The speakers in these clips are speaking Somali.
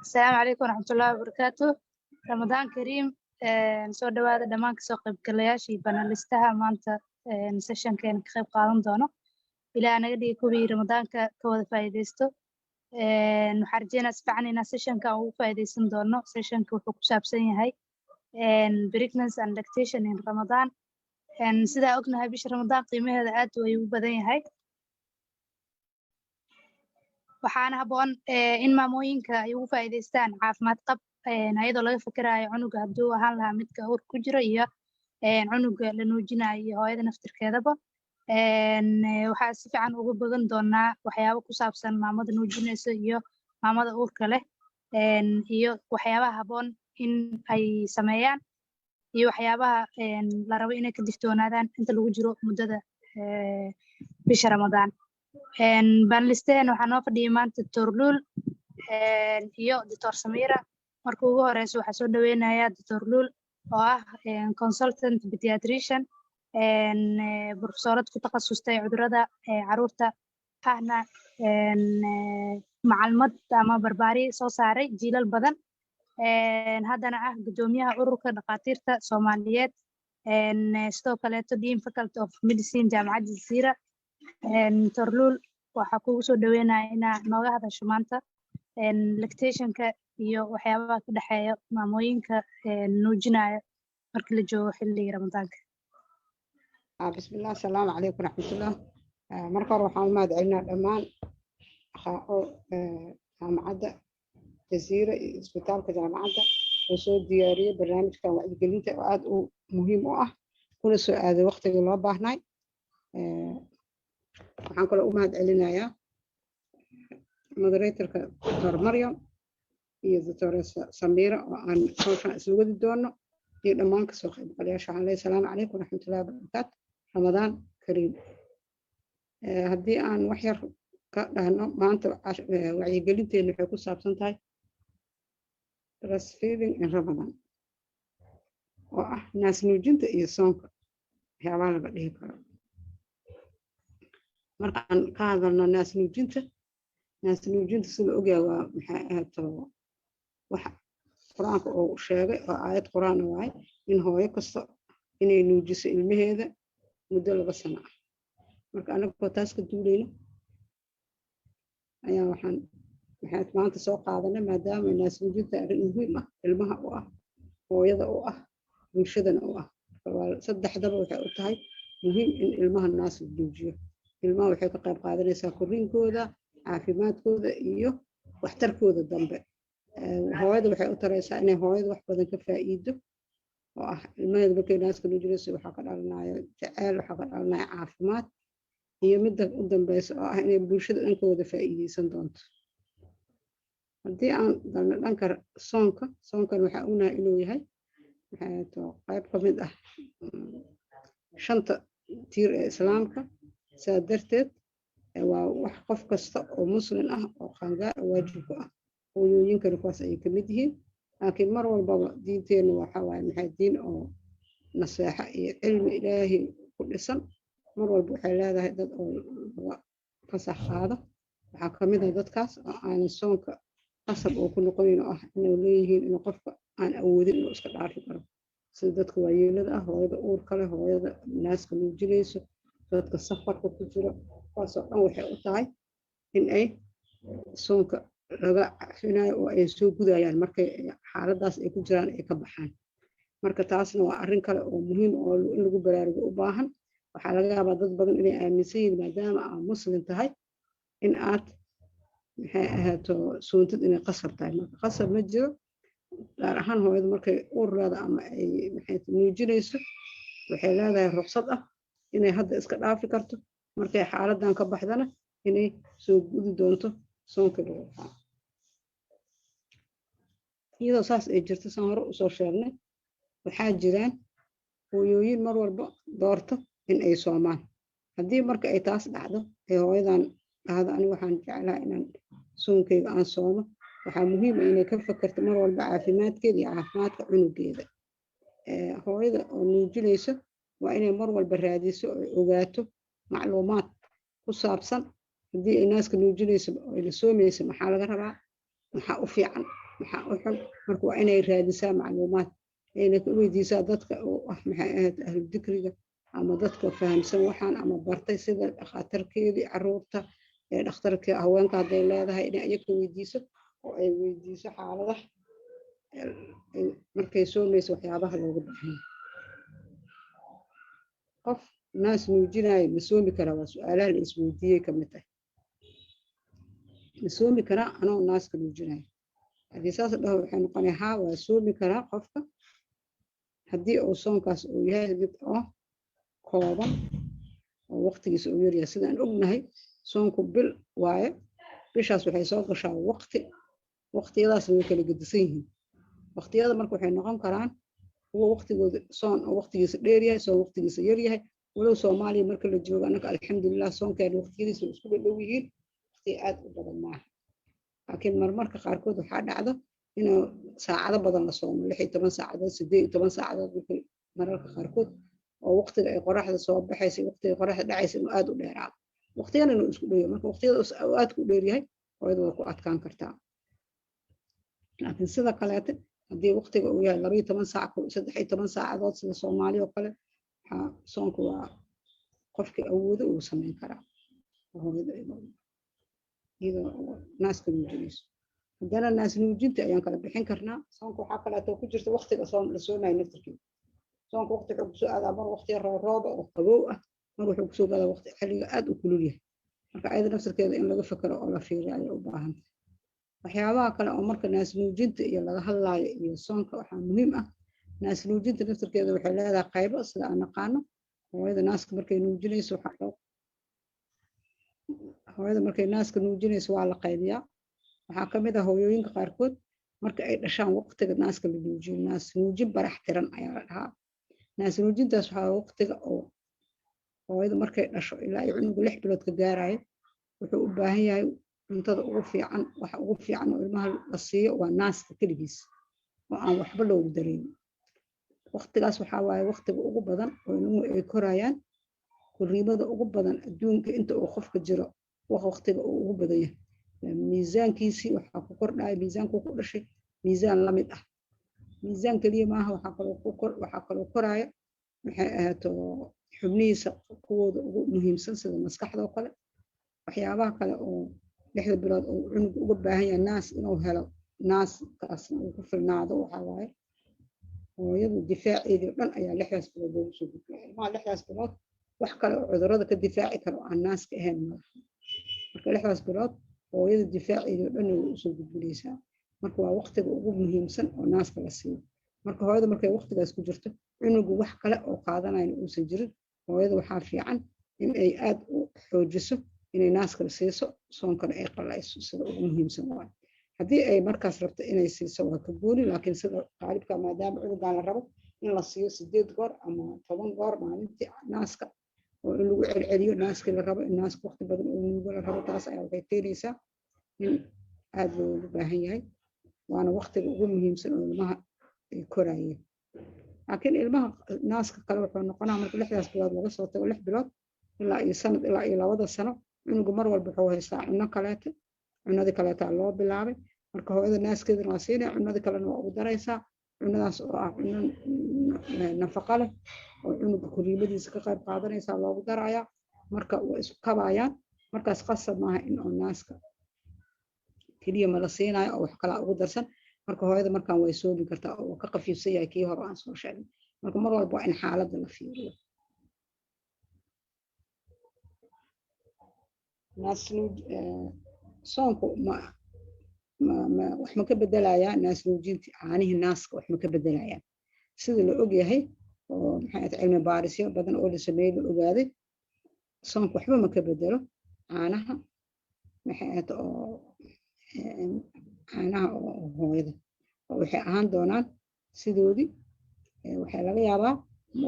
السلام عليكم ورحمة الله وبركاته. رمضان كريم. soo dhawaada dhammaan kasoo qaybgalayaashii banalistaha maanta sessionkeena ka qayb qaadan doono ilaa naga dhigi kuwii ramadaanka ka wada faa'iideysto. waxaan rajeynaa si fiican inaan sessionka ugu faa'iideysan doono. sessionka wuxuu ku saabsan yahay pregnancy and lactation in Ramadan. sidaa ognahay bisha Ramadaan qiimaheeda aad ayuu u badan yahay, waxaana habboon in maamooyinka ay ugu faa'iideystaan caafimaad qab ayadoo laga fikirayo cunuga hadduu ahaan lahaa midka uur ku jiro iyo cunuga la nuujinayo iyo hooyada naftirkeedaba. waxaa si fiican uga bogan doonaa waxyaabo ku saabsan maamada nuujinaysa iyo maamada uurka leh, iyo waxyaabaha habboon in ay sameeyaan iyo waxyaabaha la rabo inay ka digtoonaadaan inta lagu jiro muddada bisha Ramadaan. banalisteen waxaa noo fadhiyay maanta Dr. Luul iyo Dr. Samira. marka ugu horeysa waxaa soo dhaweynayaa Dr. Luul oo ah consultant pediatrician, professorad ku takhasustay cudurrada caruurta, ahna macallimad ama barbaari soo saaray jiilal badan, haddana ah guddoomiyaha ururka dhakhaatiirta Soomaaliyeed, sidoo kaleeto Dean Faculty of Medicine jaamacadda Jasiira. Dr. Luul waxaa kugu soo dhaweynaya inaa nooga hadasho maanta lactationka iyo waxyaabaha ka dhexeeya maamooyinka nuujinaya markii la joogo xilliga Ramadaanka. bismillah, assalaamu calaykum waraxmatullah. marka hore waxaan u mahadcelinaa dhammaan jaamacadda Jasiira iyo isbitaalka jaamacadda oo soo diyaariyay barnaamijkan wacyigelinta oo aad u muhiim u ah kuna soo aaday waqtigii loo baahnay. waxaan kaloo u mahadcelinayaa moderatorka Dr. Maryam iyo Dr. Samira oo aan hawshan isla wadi doono iyo dhammaan kasoo qaybgalayaasha. waxaan leeyahay assalaamu calaykum waraxmatullahi wabarakaatu. Ramadaan kariim. haddii aan wax yar ka dhahno maanta wacyigelinteenu waxay ku saabsan tahay breastfeeding in Ramadan oo ah naas nuujinta iyo soonka waxyaabaha laga dhihi karo. markaan ka hadalno naas nuujinta sida ogyahay waa maxay ahayd wax quraanka oo sheegay oo aayad quraan waay in hooyo kasta inay nuujiso ilmaheeda muddo 2 sano ah. marka anagoo taas ka duuleyno ayaa waxaan maanta soo qaadanay maadaama naas nuujinta arrin muhiim ah ilmaha u ah, hooyada u ah, bulshadana u ah. saddexdaba waxay u tahay muhiim in ilmaha naas la nuujiyo. ilmaha waxay ka qayb qaadanaysaa korriinkooda, caafimaadkooda iyo waxtarkooda dambe. hooyada waxay u taraysaa inay hooyada wax badan ka faa'iido oo ah ilmaheeda markay naaska nuujinayso waxaa ka dhalanaya jacayl, waxaa ka dhalanaya caafimaad iyo midda u dambeysa oo ah inay bulshada dhankooda faa'iideysan doonto. haddii aan galno dhanka soonkan waxaa ognahay inuu yahay qayb ka mid ah 5 tiir ee islaamka. saa darteed waa wax qof kasta oo muslim ah oo qaangaar waajib ku ah. hooyooyinkana kuwaas ayay ka mid yihiin, laakiin mar walbaba diinteenu waxaa waaye maxay diin oo naseexa iyo cilmi ilaahi ku dhisan. mar walba waxay leedahay dad oo laga fasax qaado. waxaa ka mid ah dadkaas oo aan soonka qasab oo ku noqonayn oo ah inay leeyihiin in qofka aan awoodin inuu iska dhaafi karo, sida dadka waayeelada ah, hooyada uurka leh, hooyada naaska nuujinayso, dadka safarka ku jiro. kuwaasoo dhan waxay u tahay in ay soonka laga cafinayo oo ay soo gudayaan markay xaaladaas ay ku jiraan ay ka baxaan. marka taasna waa arrin kale oo muhiim oo in lagu baraarugo u baahan. waxaa laga yaabaa dad badan inay aaminsan yihiin maadaama aad muslim tahay in aad maxay ahaato soontid inay qasab tahay. marka qasab ma jiro, gaar ahaan hooyada markay uur leedahay ama ay maxay nuujinayso waxay leedahay ruqsad ah inay hadda iska dhaafi karto, markay xaaladan ka baxdana inay soo gudi doonto soonka lagu qaato. iyadoo saas ay jirto san hore usoo sheegnay waxaa jiraan hooyooyin mar walba doorto in ay soomaan. haddii marka ay taas dhacdo ee hooyadan dhahdo aniga waxaan jeclahay inaan soonkeyga aan soomo, waxaa muhiim ah inay ka fakarto mar walba caafimaadkeeda iyo caafimaadka cunugeeda. hooyada oo nuujinayso waa inay mar walba raadiso oo ogaato macluumaad ku saabsan haddii ay naaska nuujinayso oo ay la soomayso maxaa laga rabaa, maxaa u fiican maxaa u xun marka waa inay raadisaa macluumaad ayna ka weydiisaa dadka oo ah maxay ahayd ahlu dikriga ama dadka fahamsan waxaan ama bartay sida dhakhtarkeedii caruurta ee dhakhtarka haweenka hadday leedahay inay ayaga weydiiso oo ay weydiiso xaaladaha markay soomayso waxyaabaha looga baahan qof naas nuujinaya ma soomi karaa waa su-aalaha la isweydiiyey ka mid tahay ma soomi karaa anoo naaska nuujinaya haddii saas dhaho waxay noqonaya haa waa soomi karaa qofka haddii uu soonkaas uu yahay mid oo kooban oo waqtigiisa uu yaryahay sidaan ognahay soonku bil waaye bishaas waxay soo gashaa waqtiyadaas way kala gedisan yihiin waqtiyada marka waxay noqon karaan kuwa waqtigooda soon oo waqtigiisa dheer yahay soon waqtigiisa yar yahay walow Soomaaliya marka la joogo anaka alxamdulillah soonkeena waqtigiisa isku dhow yihiin waqti aad u badan maaha laakiin marmarka qaarkood waxaa dhacdo inuu saacado badan la soomo 16 saacadood 18 saacadood wixii mararka qaarkood oo waqtiga ay qoraxda soo baxayso waqtiga qoraxda dhacayso inuu aad u dheeraado waqtiyana inuu isku dhow marka waqtiyada aad ku dheer yahay hooyadu waa ku adkaan kartaa laakiin sida kaleete haddii waqtiga uu yahay 12 saac 13 saacadood sida Soomaaliya oo kale soonku waa qofkii awoodo uu sameyn karaa hooyada iyadoo naaska nuujinayso haddana naas nuujinta ayaan kala bixin karnaa soonka waxaa kaleeto ku jirta waqtiga la soomayo naftirkiisa soonka waqti wuxuu kusoo aadaa mar waqti roob oo qabow ah mar wuxuu kusoo gaadaa waqti xilliga aad u kulul yahay marka ayada naftirkeeda in laga fakaro oo la fiiriyo ayay u baahan tahay waxyaabaha kale oo marka naas nuujinta iyo laga hadlaayo iyo soonka waxaa muhiim ah naas nuujinta naftirkeeda waxay leedahay qaybo sida aan naqaano hooyada naaska markay nuujinayso hooyada markay naaska nuujinayso waa la qaybiyaa waxaa ka mid ah hooyooyinka qaarkood marka ay dhashaan waqtiga naaska la nuujiyo naas nuujin barax tiran ayaa la dhahaa naas nuujintaas waxaa waqtiga oo hooyada markay dhasho ilaa ay cunuga 6 bilood ka gaarayo wuxuu u baahan yahay cuntada ugu fiican waxa ugu fiican oo ilmaha la siiyo waa naaska kaligiis oo aan waxba loogu dareemin waqtigaas waxaa waaye waqtiga ugu badan oo ilmuhu ay korayaan koriimada ugu badan adduunka inta uu qofka jiro waqtiga uu ugu badan yahay miisaankiisii waxaa ku kordhaya miisaanku ku dhashay miisaan la mid ah miisaan kaliya maaha waxaa kaloo koraya maxay ahaato xubnihiisa kuwooda ugu muhiimsan sida maskaxda oo kale waxyaabaha kale oo 6 bilood oo cunug uga baahan yahay naas inuu helo naaskaasna uu ku filnaado waxaa waaye hooyada difaaceedii dhan ayaa 6 bilood loogu soo gudbiyay ilmaha 6 bilood wax kale oo cudurrada ka difaaci karo aan naaska ahayn malaha marka 6 bilood hooyada difaaceedii dhan way u soo gudbinaysaa marka waa waqtiga ugu muhiimsan oo naaska la siiyo marka hooyada markay waqtigaas ku jirto cunugu wax kale oo qaadanayna uusan jirin hooyada waxaa fiican in ay aad u xoojiso inay naaska siiso soonkana ay qalayso sida ugu muhiimsan waa haddii ay markaas rabto inay siiso waa ka gooni laakiin sida qaalibka maadaama cunugan la rabo in la siiyo 8 goor ama 10 goor maalintii naaska oo in lagu celceliyo naaska la rabo in naaska waqti badan oo nuugo la rabo taas ayaa waxay keenaysaa in aad loogu baahan yahay waana waqtiga ugu muhiimsan oo ilmaha ay korayeen laakiin ilmaha naaska kale wuxuu noqonaa marka 6 bilood laga soo tago 6 bilood ilaa iyo sanad ilaa iyo 2 sano cunugu mar walba wuxuu haystaa cunno kaleeto cunadii kaleeto loo bilaabay marka hooyada naaskeedana waa siinay cunadii kalena waa ugu daraysaa cunadaas oo ah cunno nafaqo leh oo cunuga koriimadiisa ka qayb qaadanaysa loogu darayaa marka way isku kabayaan markaas qasab maaha in oo naaska kaliya ma la siinayo oo wax kale ugu darsan marka hooyada markaan way soomi kartaa oo ka qafiifsan yahay kii hore aan soo sheegnay marka mar walba waa in xaaladda la fiiriyo naas soonku wax ma ka bedelayaa naas nuujintii caanihii naaska wax ma ka bedelayaa sida la og yahay oo maxay ahayd cilmi baarisyo badan oo la sameeyay la ogaaday soonku waxba ma ka bedelo caanaha maxay ahayd oo caanaha oo hooyada waxay ahaan doonaan sidoodii waxay laga yaabaa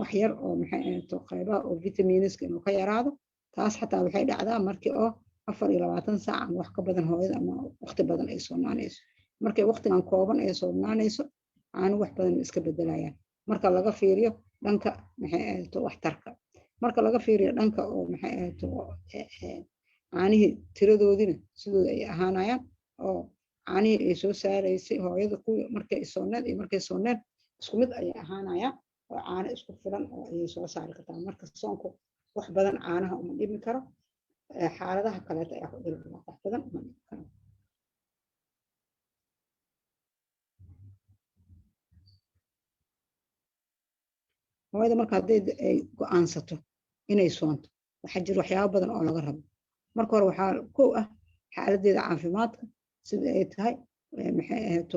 wax yar oo maxay ahayd qaybaha oo vitaminiska inuu ka yaraado taas xataa waxay dhacdaa markii oo 24 saac wax ka badan hooyada ama waqti badan ay soonaanayso markay waqtigan kooban ay soonaanayso caano wax badan iska bedelayaan marka laga fiiriyo dhanka maxay ahayd waxtarka marka laga fiiriyo dhanka oo maxay ahayd caanihi tiradoodina sidoo ay ahaanayaan oo caanihii ay soo saaraysay hooyada kuwii markay sooneed iyo markay sooneen isku mid ayay ahaanayaan oo caano isku filan oo ayay soo saari kartaa marka soonku wax badan caanaha uma dhimi karo xaaladaha kaleeta ayaa ku dhimi kara wax badan uma dhimi karo hooyada marka hadday ay go'aansato inay soonto waxaa jira waxyaabo badan oo laga rabo marka hore waxaa kow ah xaaladeeda caafimaadka sida ay tahay maxay ahayd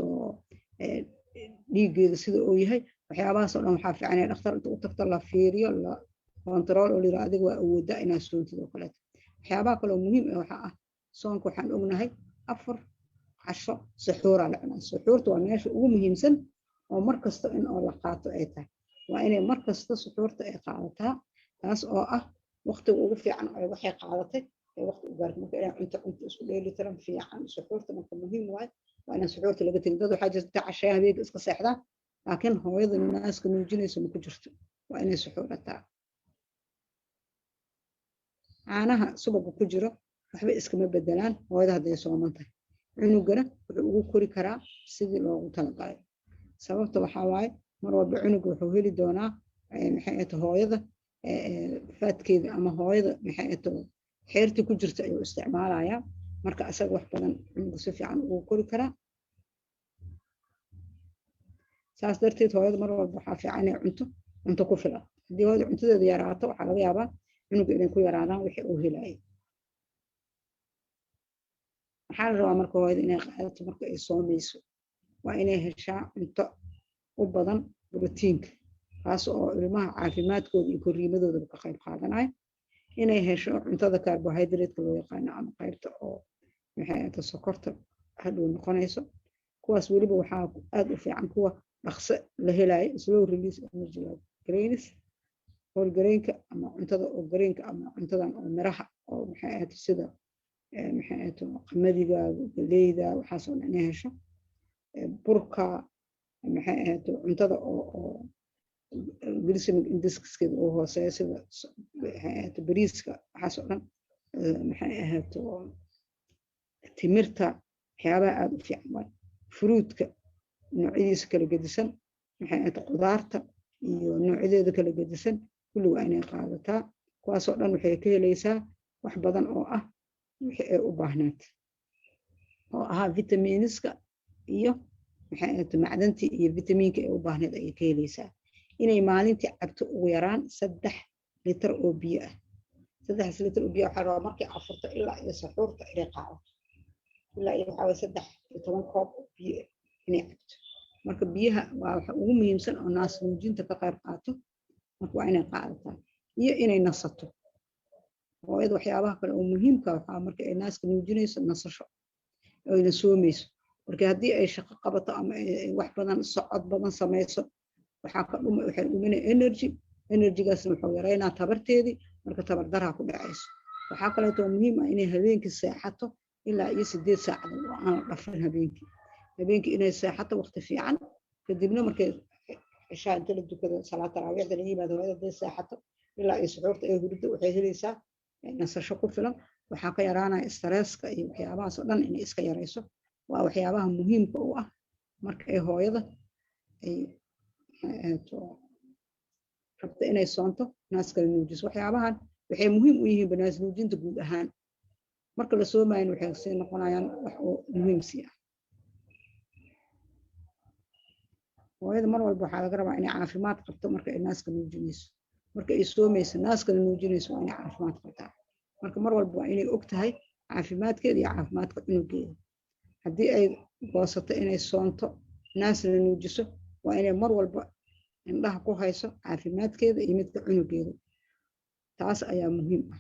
dhiiggeeda sida uu yahay waxyaabahaas oo dhan waxaa fiican in dhakhtar inta u tagto la fiiriyo la control oo lira adiga waa awoodaa inaad soontid oo kaleeto waxyaabaha kale oo muhiim ah waxaa ah soonka waxaan ognahay 4 casho suxuura la cunaa suxuurta waa meesha ugu muhiimsan oo mar kasta in oo la qaato ay tahay waa inay mar kasta suxuurta ay qaadataa taas oo ah waqtiga ugu fiican ay waxay qaadatay ee waqti u gaartay marka inay cunto isku dheeli tiran fiican suxuurta marka muhiim waay waa in suxuurta laga tegin dad waxaa jirta cashay habeenka iska seexdaan laakiin hooyada naaska nuujinaysa ma ku jirto waa inay suxuurataa caanaha subaga ku jiro waxba iskama bedelaan hooyada hadday sooman tahay cunugana wuxuu ugu kori karaa sidii loogu talagalay sababta waxaa waaye mar walba cunuga wuxuu heli doonaa maxay ahayd hooyada faadkeeda ama hooyada maxay ahayd xeertii ku jirta ayuu isticmaalayaa marka asaga wax badan cunuga si fiican ugu kori karaa saas darteed hooyada mar walba waxaa fiican inay cunto ku filan haddii hooyada cuntadeeda yaraato waxaa laga yaabaa cunuga inay ku yaraadaan wixii uu helayay waxaa la rabaa marka hooyada inay qaadato marka ay soomayso waa inay heshaa cunto u badan borotiinka kaas oo ilmaha caafimaadkooda iyo korriimadooda ka qayb qaadanayo inay hesho cuntada carbohydrate loo yaqaan ama qaybta oo maxay ahayd sokorta hadhow noqonayso kuwaas weliba waxaa aad u fiican kuwa dhaqso la helayo slow release energy grains whole grainka ama cuntada oo grainka ama cuntadan oo miraha oo maxay ahayd sida maxay ahayd qamadiga galleyda waxaas oo dhan inay hesho burka maxay ahayd cuntada oo glycemic indexkeeda oo hooseeya sida maxay ahayd bariiska waxaas oo dhan maxay ahayd timirta waxyaabaha aad u fiican waay fruitka noocyadiisa kala gedisan maxay ahayd qudaarta iyo noocyadeeda kala gedisan kulli waa inay qaadataa kuwaasoo dhan waxay ka helaysaa wax badan oo ah wixii ay u baahnayd oo ahaa vitaminiska iyo maxay ahayd macdantii iyo vitamiinka ay u baahnayd ayay ka helaysaa inay maalintii cabto ugu yaraan 3 litir oo biyo ah 3 litir oo biyo waxaa rabaa markay afurto ilaa iyo saxuurta inay qaadato ilaa iyo waxaa 13 koob oo biyo inay cabto marka biyaha waa waxa ugu muhiimsan oo naas nuujinta ka qayb qaato marka waa inay qaadataa iyo inay nasato hooyada waxyaabaha kale oo muhiimka waxaa marka ay naaska nuujinayso nasasho oo ina soomayso marka haddii ay shaqo qabato ama wax badan socod badan samayso waxay dhuminay energy-gaasna wuxuu yareynaa tabarteedii marka tabar daraa ku dhacayso waxaa kaleetoo muhiim ah inay habeenkii seexato ilaa iyo 8 saacadood oo aan dhafan habeenkii inay seexato waqti fiican kadibna markay cishaa inta la dukado salaad taraawiixda la yimaado hooyada day seexato ilaa iyo suxuurta ay hurdo waxay helaysaa nasasho ku filan waxaa ka yaraanaya stresska iyo waxyaabahaas oo dhan inay iska yarayso waa waxyaabaha muhiimka u ah marka ay hooyada ay rabta inay soonto naaska la nuujiso waxyaabahan waxay muhiim u yihiin banaas nuujinta guud ahaan marka la soomaayna waxay sii noqonayaan wax oo muhiim sii ah hooyada mar walba waxaa laga rabaa inay caafimaad qabto marka ay naaska nuujinayso marka ay soomayso naaska la nuujinayso waa inay caafimaad qabtaa marka mar walba waa inay og tahay caafimaadkeeda iyo caafimaadka cunugeeda haddii ay goosato inay soonto naas la nuujiso waa inay mar walba indhaha ku hayso caafimaadkeeda iyo midka cunugeeda taas ayaa muhiim ah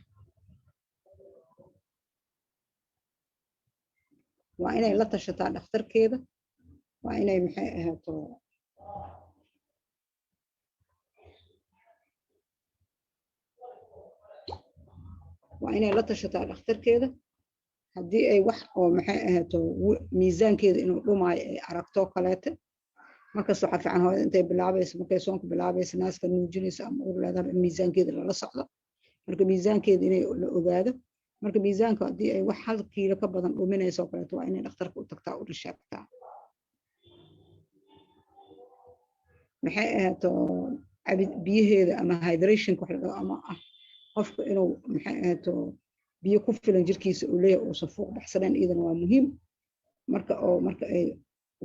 waa inay la tashataa dhakhtarkeeda waa inay maxay ahaato waa inay la tashataa dhakhtarkeeda haddii ay wax oo maxay ahaato miisaankeeda inuu dhumaayo ay aragto kaleete markaas waxaa fiican hooyada intay bilaabayso markay soonka bilaabayso naaska nuujinayso ama uur leedahay in miisaankeeda lala socdo marka miisaankeeda inay la ogaado marka miisaanka haddii ay wax 1 kiilo ka badan dhuminayso kaleeto waa inay dhakhtarka u tagtaa u sheegtaa maxay ahaato biyaheeda ama hydration wax la dhaho ama qofka inuu maxay ahaato biyo ku filan jirkiisa uu leeyahay oo safuuq baxsanaan iyadana waa muhiim marka ay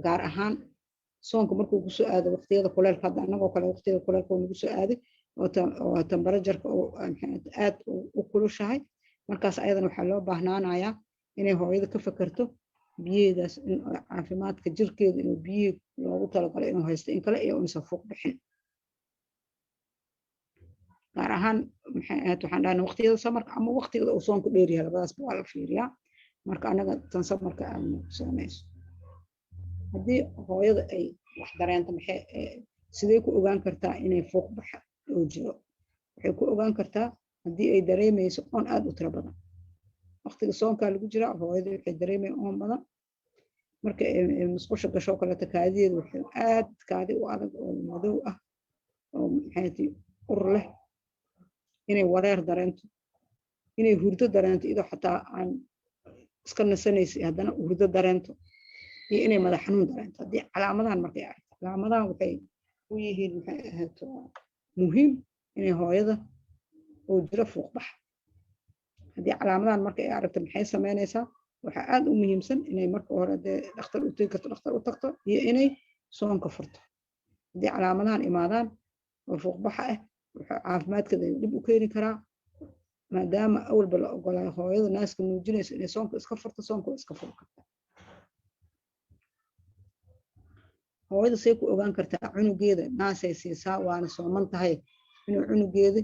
gaar ahaan soonka markuu ku soo aado waqtiyada kuleelka hadda anagoo kale waqtiyada kuleelka nagu soo aaday oo temperature-ka aad u kulushahay markaas ayadana waxaa loo baahnaanayaa inay hooyada ka fakarto biyaheedaas in caafimaadka jirkeeda inuu biyihii loogu talagalay inuu haysto in kale iyo unsan fuuq bixin gaar ahaan maxay ahayd waxaan dhahnay waqtiyada samarka ama waqtiyada uu soonku dheer yahay labadaasba waa la fiiriyaa marka anaga tan samarka aadna soonayso haddii hooyada ay wax dareento sidee ku ogaan kartaa inay fuuq baxa oo jiro waxay ku ogaan kartaa haddii ay dareemayso oon aad u tiro badan waqtiga soonkaa lagu jiraa hooyada waxay dareemay oon badan marka musqusha gasho kaleeto kaadideeda waxay aad kaadi u adag oo madow ah oo maxay ur leh inay wareer dareento inay hurdo dareento idoo xataa aan iska nasanaysa haddana hurdo dareento iyo inay madax xanuun dareento haddii calaamadahan markay aragto calaamadahan waxay u yihiin maxay ahaato muhiim inay hooyada oo jiro fuuq bax haddii calaamadahan markay aragto maxay sameynaysaa waxaa aad u muhiimsan inay marka hore dee dhakhtar u tegi karto dhakhtar u tagto iyo inay soonka furto haddii calaamadahan imaadaan oo fuuq baxa ah wuxuu caafimaadkeeda dib u keeni karaa maadaama awalba la ogolaayo hooyada naaska nuujinaysa inay soonka iska furto soonka iska furi kartaa hooyada say ku ogaan kartaa cunugeeda naasay siisaa waana sooman tahay inuu cunugeeda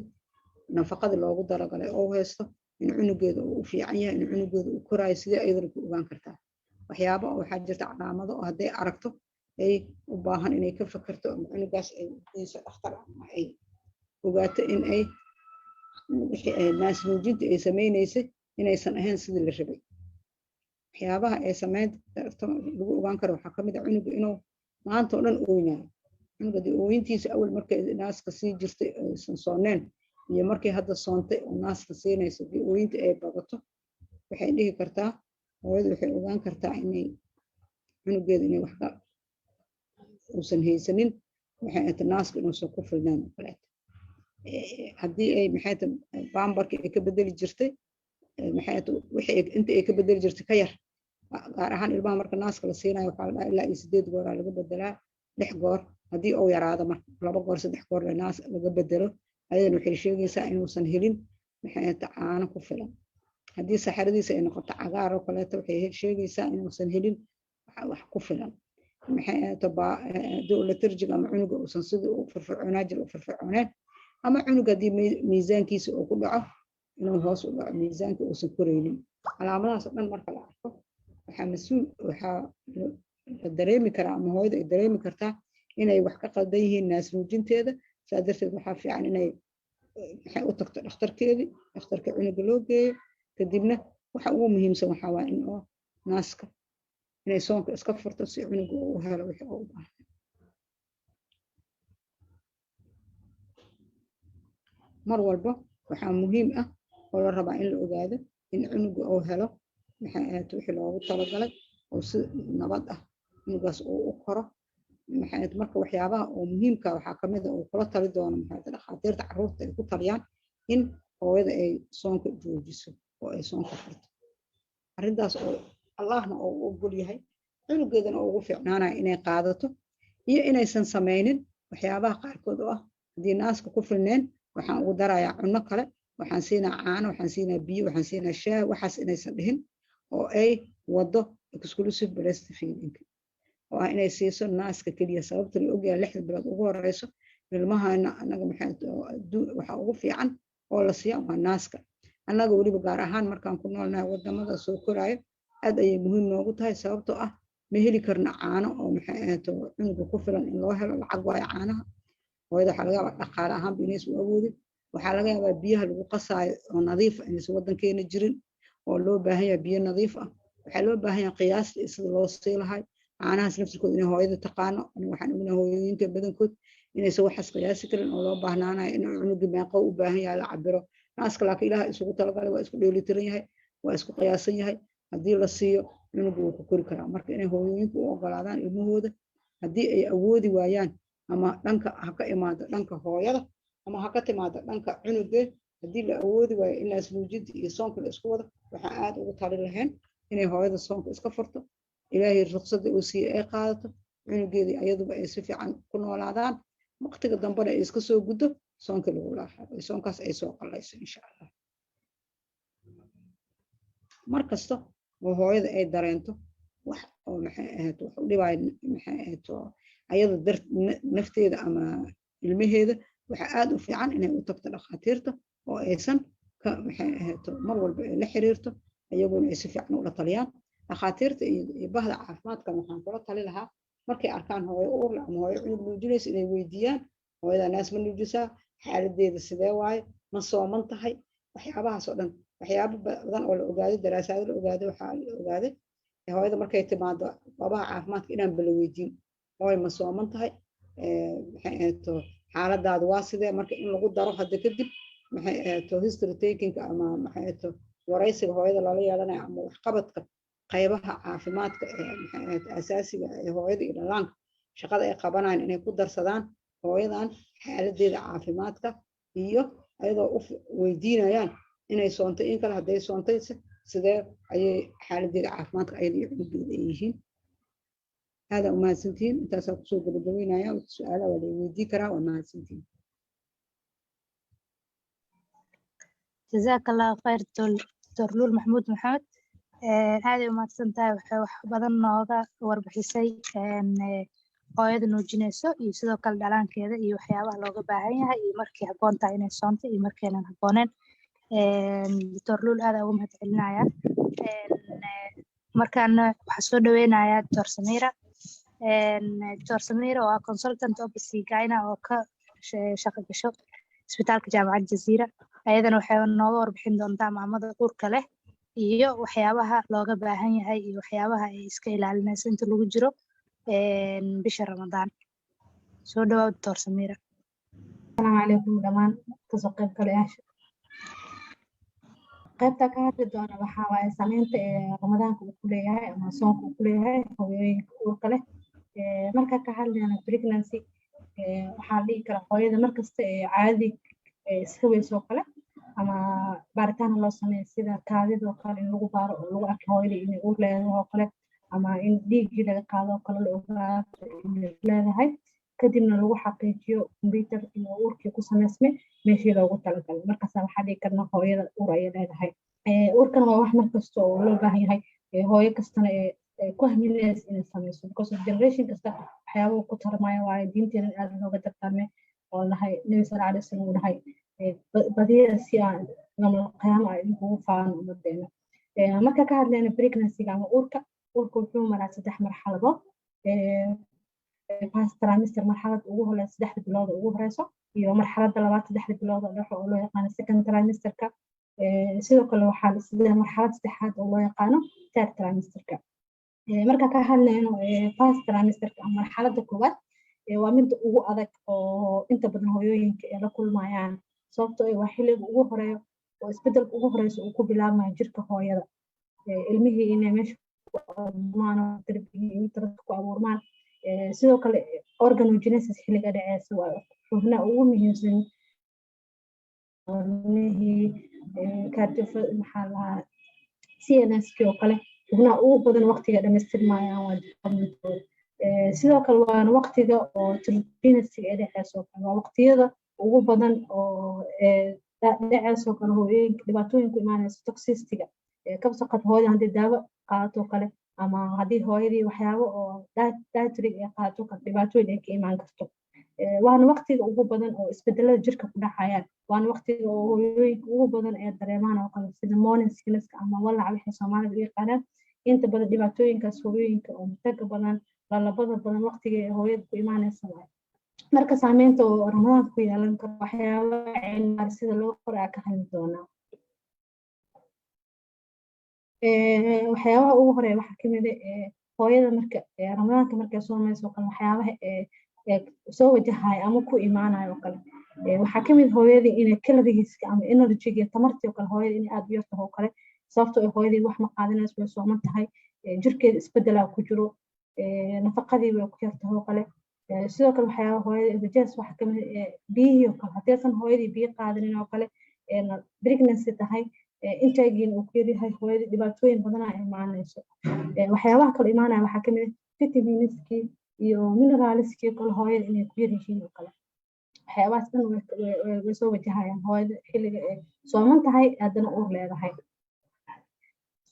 nafaqada loogu dalagalay oo haysto in cunugeeda uu fiican yahay in cunugeeda uu koraayo sidee ayadana ku ogaan kartaa waxyaabo waxaa jirta calaamado oo hadday aragto ay u baahan inay ka fakarto ama cunugaas ay geyso dhakhtar ama ay ogaato in ay naas nuujinta ay sameynaysay inaysan ahayn sidii la rabay waxyaabaha ay sameyn lagu ogaan karo waxaa ka mid ah cunuga inuu maanta oo dhan ooynayo cunuga dee ooyintiisa awal markay naaska sii jirtay aysan sooneen iyo markay hadda soontay oo naaska siinayso dee ooyinta ay badato waxay dhihi kartaa hooyadu waxay ogaan kartaa inay cunugeeda inay waxba uusan haysanin maxay ahayta naaska inuusan ku filnaan oo kaleeto haddii ay maxay tahay baambarkii ay ka bedeli jirtay maxay tahay wixii inta ay ka bedeli jirtay ka yar gaar ahaan ilmaha marka naaska la siinayo waxaa la dhahaa ilaa 8 goor laga bedelaa 6 goor haddii uu yaraado marka 2 goor 3 goor naas laga bedelo ayadana waxay sheegaysaa inuusan helin maxay tahay caano ku filan haddii saxaradiisa ay noqoto cagaar oo kaleeto waxay sheegaysaa inuusan helin wax ku filan maxay tahay dowlatarjiga ama cunuga uusan sidii u firfircoonaa jira u firfircooneen ama cunuga haddii miisaankiisa uu ku dhaco inuu hoos u dhaco miisaanka uusan koraynin calaamadahaas oo dhan marka la arko waxaa la dareemi karaa ama hooyada ay dareemi kartaa inay wax ka qaldan yihiin naas nuujinteeda saa darteed waxaa fiican inay maxay u tagto dhakhtarkeedii dhakhtarka cunuga loo geeyo kadibna waxa ugu muhiimsan waxaa waa in oo naaska inay soonka iska furto si cunuga uu helo wixii uu u baahan mar walba waxaa muhiim ah oo la rabaa in la ogaado in cunuga uu helo maxay ahayd wixii loogu talagalay oo si nabad ah cunugaas uu u koro maxay ahayd marka waxyaabaha oo muhiimka waxaa ka mid ah oo kula tali doono maxay ahayd dhakhaatiirta carruurta ay ku taliyaan in hooyada ay soonka joojiso oo ay soonka furto arrintaas oo allahna oo u ogol yahay cunugeedana oo ugu fiicnaanaya inay qaadato iyo inaysan sameynin waxyaabaha qaarkood oo ah haddii naaska ku filneen waxaan ugu darayaa cunno kale waxaan siinaa caano waxaan siinaa biyo waxaan siinaa shaah waxaas inaysan dhihin oo ay wado exclusive breastfeeding oo ah inay siiso naaska keliya sababta la ogyahay 6 bilood ugu horeyso ilmahana anaga maxay waxa ugu fiican oo la siiyo waa naaska anaga waliba gaar ahaan markaan ku noolnahay wadamada soo koraayo aad ayay muhiim noogu tahay sababtoo ah ma heli karna caano oo maxay ahayd cunuga ku filan in loo helo lacag waayo caanaha hooyada waxaa laga yaabaa dhaqaale ahaan binays u awoodin waxaa laga yaabaa biyaha lagu qasaayo oo nadiif ah inaysan waddankeena jirin oo loo baahan yahay biyo nadiif ah waxaa loo baahan yahay qiyaasta sida loo sii lahay caanahaas naftirkooda inay hooyada taqaano waxaan ognahay hooyooyinka badankood inaysan waxaas qiyaasi karin oo loo baahnaanayo in cunuga meeqo u baahan yahay la cabiro naaska laakiin ilaaha isugu talagalay waa isku dheelitiran yahay waa isku qiyaasan yahay haddii la siiyo cunugu wuu ku kori karaa marka inay hooyooyinku u ogolaadaan ilmahooda haddii ay awoodi waayaan ama dhanka ha ka imaado dhanka hooyada ama ha ka timaado dhanka cunugee haddii la awoodi waayo in naasnuujinta iyo soonka la isku wado waxaan aad ugu tali lahayn inay hooyada soonka iska furto ilaahay ruqsadda uu siiye ay qaadato cunugeedii ayaduba ay si fiican ku noolaadaan waqtiga dambena ay iska soo guddo soonka lagu laaxado soonkaas ay soo qallayso insha allah mar kasta oo hooyada ay dareento wax oo maxay ahayd wax u dhibaayo maxay ahayd ayada nafteeda ama ilmaheeda waxa aad u fiican inay u tagto dhakhaatiirta oo aysan ka maxay ahayd mar walba ay la xiriirto ayaguna ay si fiican ula taliyaan dhakhaatiirta iyo bahda caafimaadka waxaan kula tali lahaa markay arkaan hooyo uur leh ama hooyo cunug nuujinaysa inay weydiiyaan hooyada naas ma nuujisaa xaaladeeda sidee waaye ma sooman tahay waxyaabahaas oo dhan waxyaabo badan oo la ogaaday daraasaado la ogaaday waxaa la ogaaday hooyada markay timaado goobaha caafimaadka inaan bala weydiin hooyo ma sooman tahay maxay ahayd xaaladaadu waa sidee marka in lagu daro hadda kadib maxay ahayd history taking ama maxay ahayd waraysiga hooyada lala yeelanayo ama waxqabadka qaybaha caafimaadka maxay ahayd asaasiga ee hooyada iyo dhallaanka shaqada ay qabanayaan inay ku darsadaan hooyadan xaaladeeda caafimaadka iyo ayadoo u weydiinayaan inay soontay in kale hadday soontay sidee ayay xaaladeeda caafimaadka ayada iyo cunugeeda ay yihiin هذا وما سنتين انت سوق بالدوينة يا سؤال ولا يودي كرا وما سنتين جزاك الله خير ترلول محمود محمد هذا وما سنتها بدن نوغا warbixisay hooyada nuujinayso iyo sidoo kale dhalaankeeda iyo waxyaabaha looga baahan yahay iyo markii habboon tahay inay soonto iyo markii aan habbooneen Dr. aad ugu mahadcelinaya markaan waxaa soo dhaweynayaa Dr. Samira Dr. Samira waa consultant OBGYN oo ka shaqo gasho isbitaalka jaamacadda Jazeera ayadana waxay nooga warbixin doontaa maamada uurka leh iyo waxyaabaha looga baahan yahay iyo waxyaabaha ay iska ilaalinayso inta lagu jiro bisha Ramadaan soo dhawaad Dr. Samira السلام عليكم دمان kasoo qayb galayaasha qaybta ka hadli doona waxa waaye saameynta Ramadaanka uu ku leeyahay ama soonka uu ku leeyahay hooyooyinka uurka leh marka ka hadlayna pregnancy waxaa dhici kara hooyada markasta caadi iska weyso kale ama baaritaan loo sameeyo sida kaadida oo kale in lagu baaro oo lagu arko hooyada inay uur leedahay oo kale ama in dhiigga laga qaado oo kale la ogaado inay leedahay kadibna lagu xaqiijiyo computer in uurkii ku sameysmay meeshii loogu talagalay markaas waxaa dhici karna hooyada uur ay leedahay uurkan waa wax markasta oo loo baahan yahay hooyo kastana ku hamilaysa inay sameyso because of generation kasta waxyaabo ku tarmaya waaye diinteena aad looga dardaarmay oo lahay nabi sallallahu alayhi wasallam uu dhahay badiyaa si aan namal qiyaamo ay ugu faan umadeena marka ka hadlayna pregnancy ama uurka wuxuu maraa 3 marxaladood first trimester marxalad ugu horeysa 3 bilood ugu horeyso iyo marxaladda labaad 3 bilood oo loo yaqaan second trimesterka sidoo kale waxaa la sidaa marxalad saddexaad oo loo yaqaan third trimesterka marka ka hadlayno first trimesterka ama marxaladda koowaad waa mid ugu adag oo inta badan hooyooyinka ay la kulmayaan sababtoo ah waa xilliga ugu horeeyo oo isbedelka ugu horeysa uu ku bilaabmayo jirka hooyada ilmihii inay meesha ku abuurmaan oo darbigii ku abuurmaan sidoo kale organogenesis xilliga dhacaysa waa xubnaha ugu muhiimsan ilmihii maxaa lahaa CNS oo kale xubnaha ugu badan waqtiga dhamaystirmayaan waa sidoo kale waana waqtiga oo pregnancy ee dhacaysa waa waqtiyada ugu badan oo dhacaysa kale hooyooyinka dhibaatooyin ku imaanaysa toxicity-ga ka saqad hooyada hadii daawo qaato kale ama hadii hooyadii waxyaabo oo dietary ay qaato kale dhibaatooyin ay ka imaan karto waana waqtiga ugu badan oo isbedelada jirka ku dhacayaan waana waqtiga oo hooyooyinka ugu badan ee dareemaan oo kale sida morning sickness ama walaac wixii Soomaalidu u yaqaanaan inta badan dhibaatooyinkaas hooyooyinka oo muddo badan lalabada badan waqtiga ee hooyada ku imaanaysa marka saameynta oo Ramadaanka ku yeelan karo waxyaabaha cilmi sida loo qoraa ka hadli doonaa waxyaabaha ugu horeeya waxaa kamid ah hooyada marka Ramadaanka markay soomayso kale waxyaabaha soo wajahay ama ku imaanayo kale waxaa kamid hooyadii inay calories ama energy iyo tamartii kale hooyada inay aad u yarto oo kale sababtoo ah hooyadii wax ma qaadanayso way sooman tahay jirkeeda isbedelaa ku jiro nafaqadii way ku yartahay oo kale sidoo kale waxyaaba hooyada emergency waxa kamid biyihii oo kale haddaysan hooyadii biyo qaadanin oo kale pregnancy tahay intaagiin uu ku yaryahay hooyadii dhibaatooyin badanaa imaanayso waxyaabaha kale imaanaya waxaa kamid vitaminskii iyo mineralskii kale hooyada inay ku yaryihiin oo kale waxyaabahaas dhan way soo wajahayaan hooyada xilliga ay sooman tahay haddana uur leedahay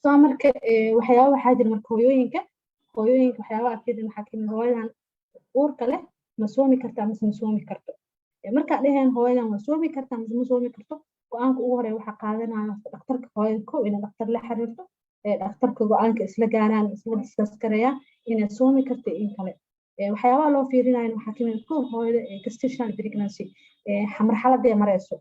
soo marka waxyaaba waxaa jira marka hooyooyinka waxyaabaha fiidan waxaa kamid hooyadan uurka leh ma soomi kartaa mise ma soomi karto markaa dheheen hooyadan ma soomi kartaa mise ma soomi karto go-aanka ugu horeeya waxaa qaadanaya dhakhtarka hooyada kow inay dhakhtar la xiriirto dhakhtarka go-aanka isla gaaraan isla diskas gareeyaan inay soomi karto in kale waxyaabaha loo fiirinayo waxaa kamid kow hooyada gestational pregnancy marxaladee mareyso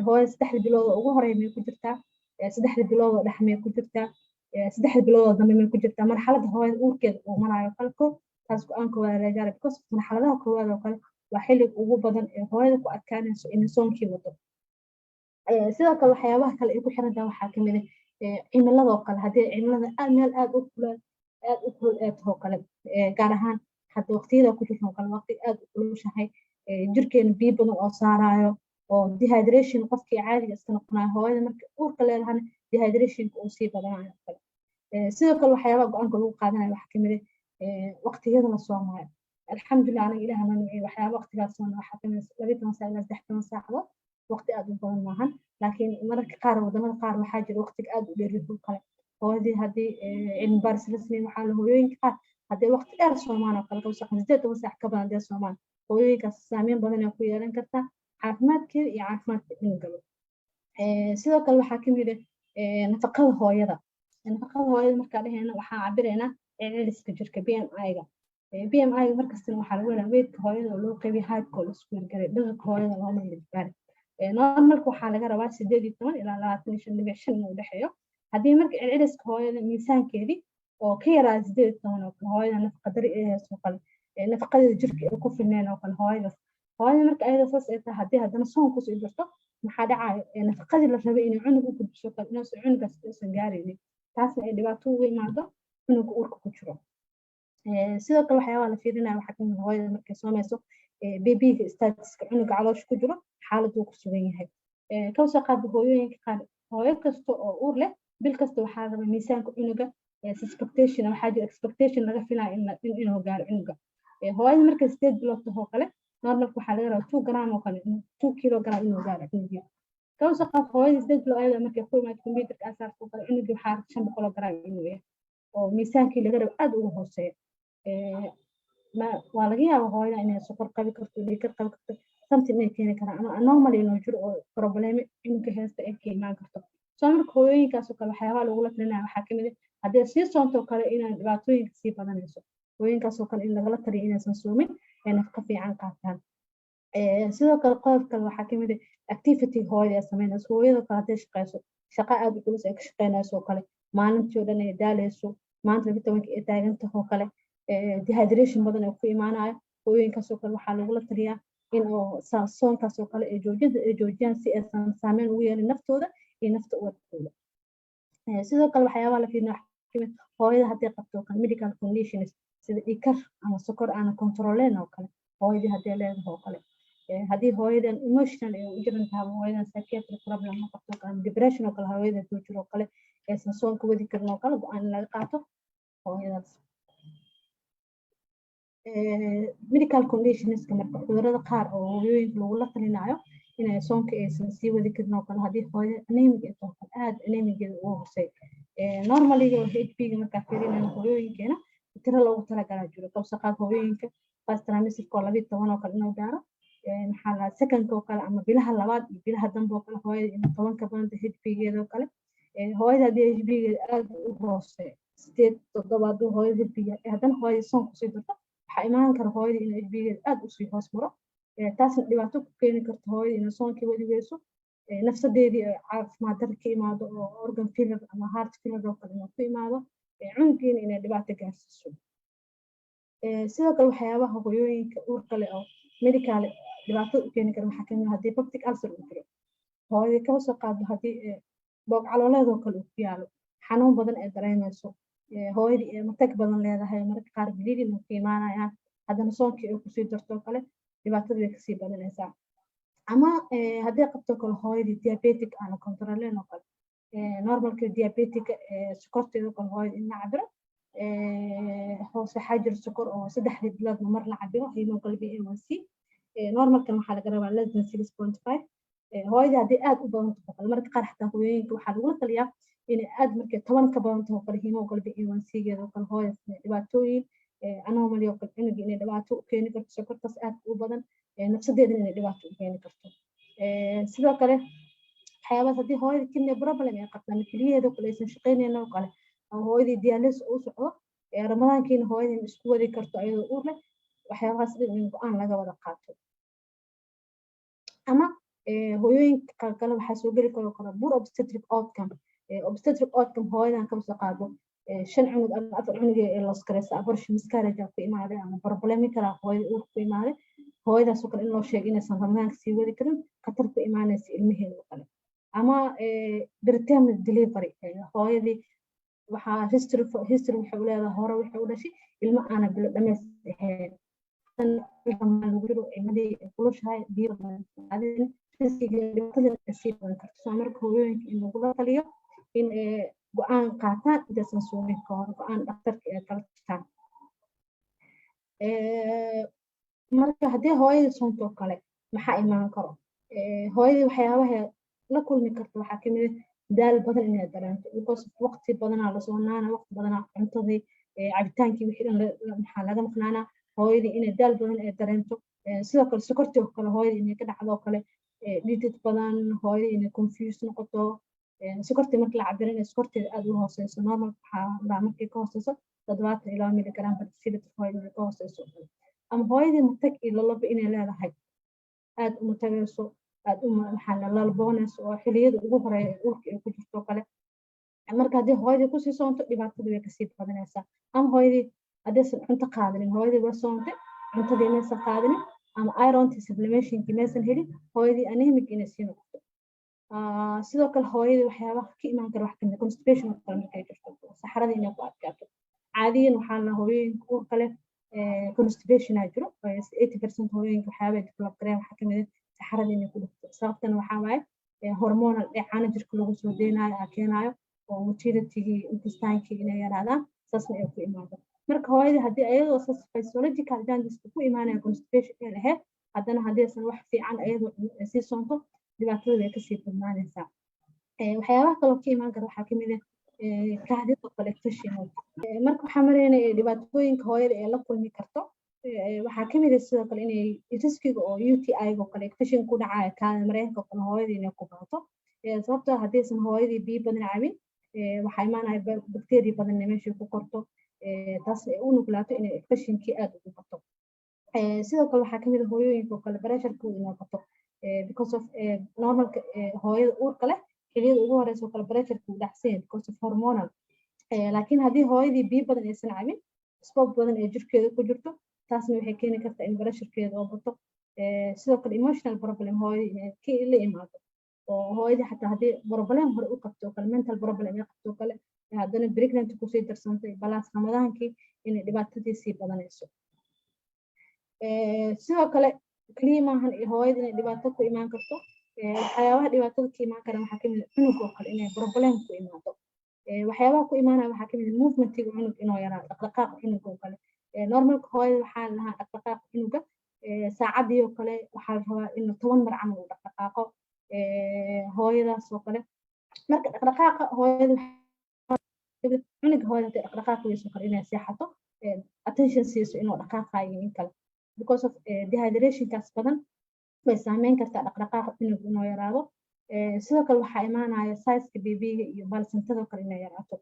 hooyada 3 bilood ugu horeeya may ku jirtaa 3 bilood oo dhex may ku jirtaa 3 bilood oo dambe may ku jirtaa marxaladda hooyada uurkeeda uu marayo kale kow taas go-aanka waa la gaaray because marxaladaha koowaad oo kale waa xilliga ugu badan ee hooyada ku adkaanayso inay soonkii wado sidoo kale waxyaabaha kale ay ku xiran tahay waxaa kamid cimilada oo kale haddii cimilada meel aad u kulul ee taho kale gaar ahaan hadda waqtiyada ku jirto kale waqti aad u kulushahay jirkeena biyo badan oo saarayo oo dehydration qofkii caadiga iska noqonayo hooyada marka uurka leedahana dehydrationka uu sii badanayo kale sidoo kale waxyaabaha go-aanka lagu qaadanayo waxaa kamid waqtiyada la soomayo alxamdulilah aniga ilaah ma nuuciyo waxyaaba waqtigaas waxaa kamid 12 saac ilaa 13 saacadood waqti aad u badan maahan laakiin mararka qaar wadamada qaar waxaa jira waqtiga aad u dheer oo kale hooyadii haddii cilmi baaris la sameeyo waxaa la hooyooyinka qaar haddii waqti dheer soomaan oo kale kawsaq 8 saac ka badan haddii soomaan hooyooyinkaas saameyn badan ay ku yeelan kartaa caafimaadkeeda iyo caafimaadka cunugaba sidoo kale waxaa kamid nafaqada hooyada markaa dhehayna waxaa cabiraynaa celceliska jirka BMI-ga BMI-ga markastana waxaa lagu helaa weydka hooyada oo loo qaybiyo height-ka la isku yargaray dhererka hooyada loo malibaaray normalka waxaa laga rabaa 18 ilaa 25.5 inuu dhexeeyo haddii marka celceliska hooyada miisaankeedii oo ka yaraa 18 oo kale hooyada nafaqa dari ee hayso kale nafaqada jirka ee ku filneen oo kale hooyada marka ayada saas ay tahay haddii haddana soon ku sii jirto maxaa dhacaya nafaqadii la rabay inay cunug u gudbiso kale inuu cunugaas uusan gaaraynin taasna ay dhibaato ugu imaado cunuga uurka ku jiro sidoo kale waxyaabaha la fiirinayo waxaa kamid hooyada markay soomayso babyga statuska cunuga caloosha ku jiro xaaladuu ku sugan yahay kawsoo qaada hooyooyinka qaar hooyo kasta oo uur leh bil kasta waxaa raba miisaanka cunuga suspectation waxaa jira expectation laga filaya inuu gaaro cunuga hooyada markay 8 bilood tahoo kale normalka waxaa laga rabaa 2 gram oo kale 2 kilogram inuu gaaro cunuga kawsoo qaada hooyada 8 bilood ayada markay ku imaado computerka asaarka kale cunuga waxaa 500 gram inuu yahay oo miisaankii laga rabo aad ugu hooseeyo waa laga yaabaa hooyada inay sokor qabi karto dhiigkar qabi karto something inay keeni karaan ama normal inuu jiro oo probleme cunuga heesta ay ka imaan karto soo marka hooyooyinkaas oo kale waxyaabaha lagula talinaya waxaa kamid haddii sii soonto kale inay dhibaatooyinka sii badanayso hooyooyinkaas oo kale in lagala taliyo inaysan soomin ay nafaqo fiican qaataan sidoo kale qodob kale waxaa kamid activity hooyada ay sameynayso hooyada kale hadday shaqeyso shaqo aad u culus ay ka shaqeynayso oo kale maalintii oo dhan ay daaleyso maanta 12 ay taagantahay oo kale dehydration badan oo ku imaanayo hooyooyinkaas oo kale waxaa lagula taliyaa in oo soonkaas oo kale ay joojiyaan si aysan saameyn ugu yeelin naftooda iyo nafta uurkooda sidoo kale waxyaabaha la fiirinayo kamid hooyada hadday qabto kale medical conditions sida dhiigkar ama sokor aan controleen oo kale hooyadii hadday leedahay oo kale haddii hooyadan emotional ay u jiran tahay hooyadan psychiatric problem ma qabto kale depression oo kale hooyada ku jiro oo kale aysan soonka wadi karin oo kale go-aan laga qaato hooyadaas medical conditionska marka cudurrada qaar oo hooyooyinka lagula talinayo inay soonka aysan sii wadi karin oo kale haddii hooyada anemic ay tahay kale aad anemigeeda ugu hooseeyo normaliga oo HB-ga markaa fiirinayna hooyooyinkeena tiro loogu talagalaa jiro kawsoo qaad hooyooyinka first trimester oo 12 oo kale inuu gaaro maxaa la second oo kale ama bilaha labaad iyo bilaha dambe oo kale hooyada in 10 ka badan HB-geeda oo kale hooyada haddii HB-geeda aad u hooseeyo 8 hooyada HB-ga haddana hooyada soon kusii darto waxaa imaan kara hooyada in HB-geeda aad u sii hoos maro taasna dhibaato ku keeni karto hooyada inay soonkii wadi weyso nafsadeedii caafimaad dar ka imaado oo organ failure ama heart failure oo kale inuu ku imaado cunugiina inay dhibaato gaarsiiso sidoo kale waxyaabaha hooyooyinka uurka leh oo medical dhibaato u keeni kara waxaa kamid haddii peptic ulcer uu jiro hooyada kaba soo qaado haddii boog calooleed oo kale uu ku yaalo xanuun badan ee dareemayso hooyadii ee matag badan leedahay marka qaar biliidin uu ka imaanayaan haddana soonkii ay kusii darto kale dhibaatada way kasii badanaysaa ama haddii qabto kale hooyadii diabetic aan la controleyn oo kale normalka diabetic sokorteeda kale hooyada in la cabiro hoos waxaa jira sokor oo 3 bilood mar la cabiro hemoglobin A1C normalkan waxaa laga rabaa less than 6.5 hooyada haddii aad u badan tahay marka qaar xataa hooyooyinka waxaa lagula taliyaa in aad markay 10 ka badan tahay kale hemoglobin A1C geeda kale hooyada dhibaatooyin anomaly oo kale cunuga inay dhibaato u keeni karto sokortaas aad u badan nafsadeedana inay dhibaato u keeni karto sidoo kale waxyaabahaas haddii hooyada kidney problem ay qabto ama keliyaheeda kale aysan shaqaynaynin oo kale ama hooyadii dialysis u socdo ramadaankiina hooyadii isku wadi karto ayadoo uur leh waxyaabahaas in go'aan laga wada qaato ama hooyooyinka kale waxaa soo geli karo poor obstetric outcome hooyadan kama soo qaado 5 cunug ama 4 cunug ee loos gareysa abortion miscarriage ku imaaday ama problem kale hooyada uur ku imaaday hooyadaas oo kale in loo sheego inaysan ramadaanka sii wadi karin khatar ku imaanaysa ilmaheeda kale ama preterm delivery hooyadii waxaa history waxay u leedahay hore waxay u dhashay ilmo aana bilo dhameys ahayn lagu jiro ilmadii kulushahay biyo badan riskiga dhibaatada kasii badan karto soo marka hooyooyinka in lagula taliyo in go'aan qaataan intaysan suumin ka hor go'aan dhakhtarka ee kala tashaan marka haddii hooyada soonto kale maxaa imaan karo hooyadii waxyaabaha la kulmi karto waxaa kamid ah daal badan inay dareento because waqti badanaa la soonaana waqti badanaa cuntadii cabitaankii wixii dhan maxaa laga maqnaanaa hooyadii inay daal badan ay dareento sidoo kale sokortii oo kale hooyadii inay ka dhacdo oo kale dhidid badan hooyadii inay confuse noqoto sokortii marka la cabiro inay sokorteeda aad u hooseyso normal waxaa markay ka hooseyso 70 ilaa miligram per deciliter hooyadii inay ka hooseyso ama hooyadii matag iyo lalabo inay leedahay aad uma tagayso aad u maxaa lalboonayso oo xilliyada ugu horeeya ee uurka ay ku jirto kale marka haddii hooyadii kusii soonto dhibaatada way kasii badanaysaa ama hooyadii haddaysan cunto qaadanin hooyadii waa soontay cuntadii maysan qaadanin ama irontii supplementionkii maysan helin hooyadii anemic inay sii noqoto sidoo kale hooyadii waxyaabaha ka imaan kara wax kamid constipation oo kale markay jirto saxaradii inay ku adkaato caadiyan waxaa la hooyooyinka uurka leh constipation aa jiro 80% hooyooyinka waxyaabay develop gareen waxaa kamid ah saxarada inay ku dhigto sababtana waxaa waaye hormonal dheecaano jirka lagu soo deynayo aa keenayo oo motilitygii intestainkii inay yaraadaan saasna ay ku imaado marka hooyadii haddii ayadoo saas physiological jaundice ku imaanaya constipation ay lahayd haddana haddaysan wax fiican ayadoo sii soonto dhibaatada way kasii badnaanaysaa waxyaabaha kaloo ka imaan kara waxaa kamid ah kahdida collectation marka waxaa maraynaya dhibaatooyinka hooyada ee la kulmi karto waxaa kamid ah sidoo kale inay riskiga oo UTI-ga oo kale infection ku dhacaya kaada mareenka oo kale hooyadii inay ku baato sababtoo haddaysan hooyadii biyo badan cabin waxaa imaanaya bacteria badan meesha ku korto taas ay u nuglaato inay infectionkii aad ugu bato sidoo kale waxaa kamid ah hooyooyinka oo kale pressurekooda inay bato because of normalka hooyada uurka leh xilliyada ugu horeysa oo kale pressureka uu dhacsan because of hormonal laakiin haddii hooyadii biyo badan aysan cabin sport badan ee jirkeeda ku jirto taasna waxay keeni kartaa in pressurekeeda oo bato sidoo kale emotional problem hooyadii inay la imaado oo hooyadii xataa haddii problem hore u qabto oo kale mental problem ay qabto oo kale haddana pregnant kusii darsantay balaas ramadaankii inay dhibaatadii sii badanayso sidoo kale kaliya maahan hooyada inay dhibaato ku imaan karto waxyaabaha dhibaatada ka imaan kara waxaa kamid ah cunug oo kale inay problem ku imaado waxyaabaha ku imaanaya waxaa kamid ah movementiga cunug inuu yaraa dhaqdhaqaaqa cunuga oo kale normalka hooyada waxaa lahaa dhaqdhaqaaqa cunuga saacadii oo kale waxaa la rabaa in 10 mar camal uu dhaqdhaqaaqo hooyadaas oo kale marka dhaqdhaqaaqa hooyada cunuga hooyada dhaqdhaqaaqiisa kale inay seexato attention siiso inuu dhaqaaqayo in kale because of dehydrationkaas badan way saameyn kartaa dhaqdhaqaaqa cunuga inuu yaraado sidoo kale waxaa imaanaya sizeka babyga iyo balsantada kale inay yaraato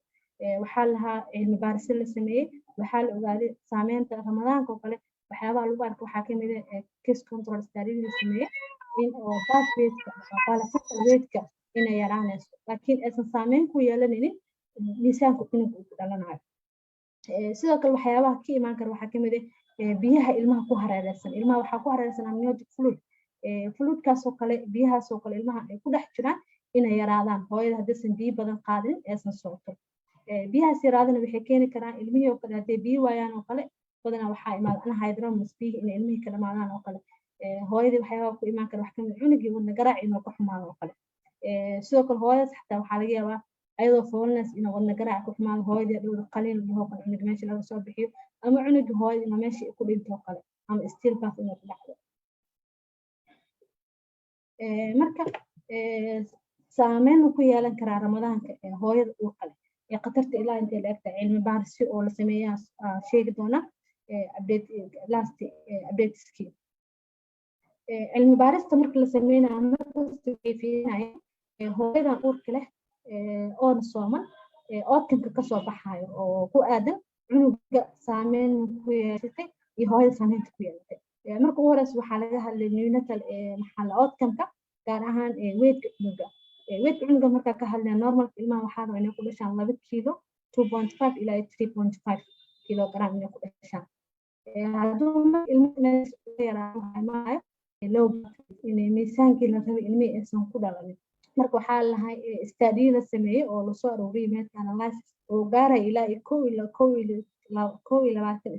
waxaa lahaa cilmi baaris la sameeyey waxaa la ogaaday saameynta ramadaanka oo kale waxyaabaha lagu arko waxaa kamid ah case control study la sameeyey in oo birth weightka balancetal weightka inay yaraanayso laakiin aysan saameyn ku yeelanaynin miisaanka cunuga uu ku dhalanayo sidoo kale waxyaabaha ka imaan kara waxaa kamid ah biyaha ilmaha ku hareereysan ilmaha waxaa ku hareereysan amniotic fluid fluidkaas oo kale biyahaas oo kale ilmaha ay ku dhex jiraan inay yaraadaan hooyada haddaysan biyo badan qaadin aysan socoto biyahaas yaraadana waxay keeni karaan ilmihii oo kale hadday biyo waayaan oo kale badanaa waxaa imaada anhydromas biyihi inay ilmihii ka dhamaadaan oo kale hooyadii waxyaabaha ku imaan kara wax kamid cunugii wadna garaac inuu ka xumaado oo kale sidoo kale hooyadaas xataa waxaa laga yaabaa ayadoo foolnas inuu wadna garaac ku xumaado hooyadii dhowda qaliin lahoo kale cunug meesha laga soo bixiyo ama cunugii hooyadii inuu meesha ku dhinto oo kale ama stillbirth inuu ku dhacdo marka saameyn ku yeelan karaa ramadaanka hooyada uurka leh qatarta ilaa intee la egtahay cilmi baaris oo la sameeyaa sheegi doona updateski cilmi baarista marka la sameynayo markasta waxay fiirinayaan hooyadan uurka leh oona sooman oodkanka kasoo baxayo oo ku aadan cunuga saameyn ku yeelatay iyo hooyada saameynta ku yeelatay marka ugu horeysa waxaa laga hadlay neonatal maxaa la oodkanka gaar ahaan weydka cunuga weydka cunuga markaa ka hadlaya normalka ilmaha waxaa raba inay ku dhashaan 2 kiilo 2.5 ilaa 3.5 kilogram inay ku dhashaan hadduu ilmaha low inay miisaankii la rabay ilmihii aysan ku dhalanin marka waxaa lahay study la sameeyey oo lasoo arooriyay meta analysis oo gaaray ilaa 21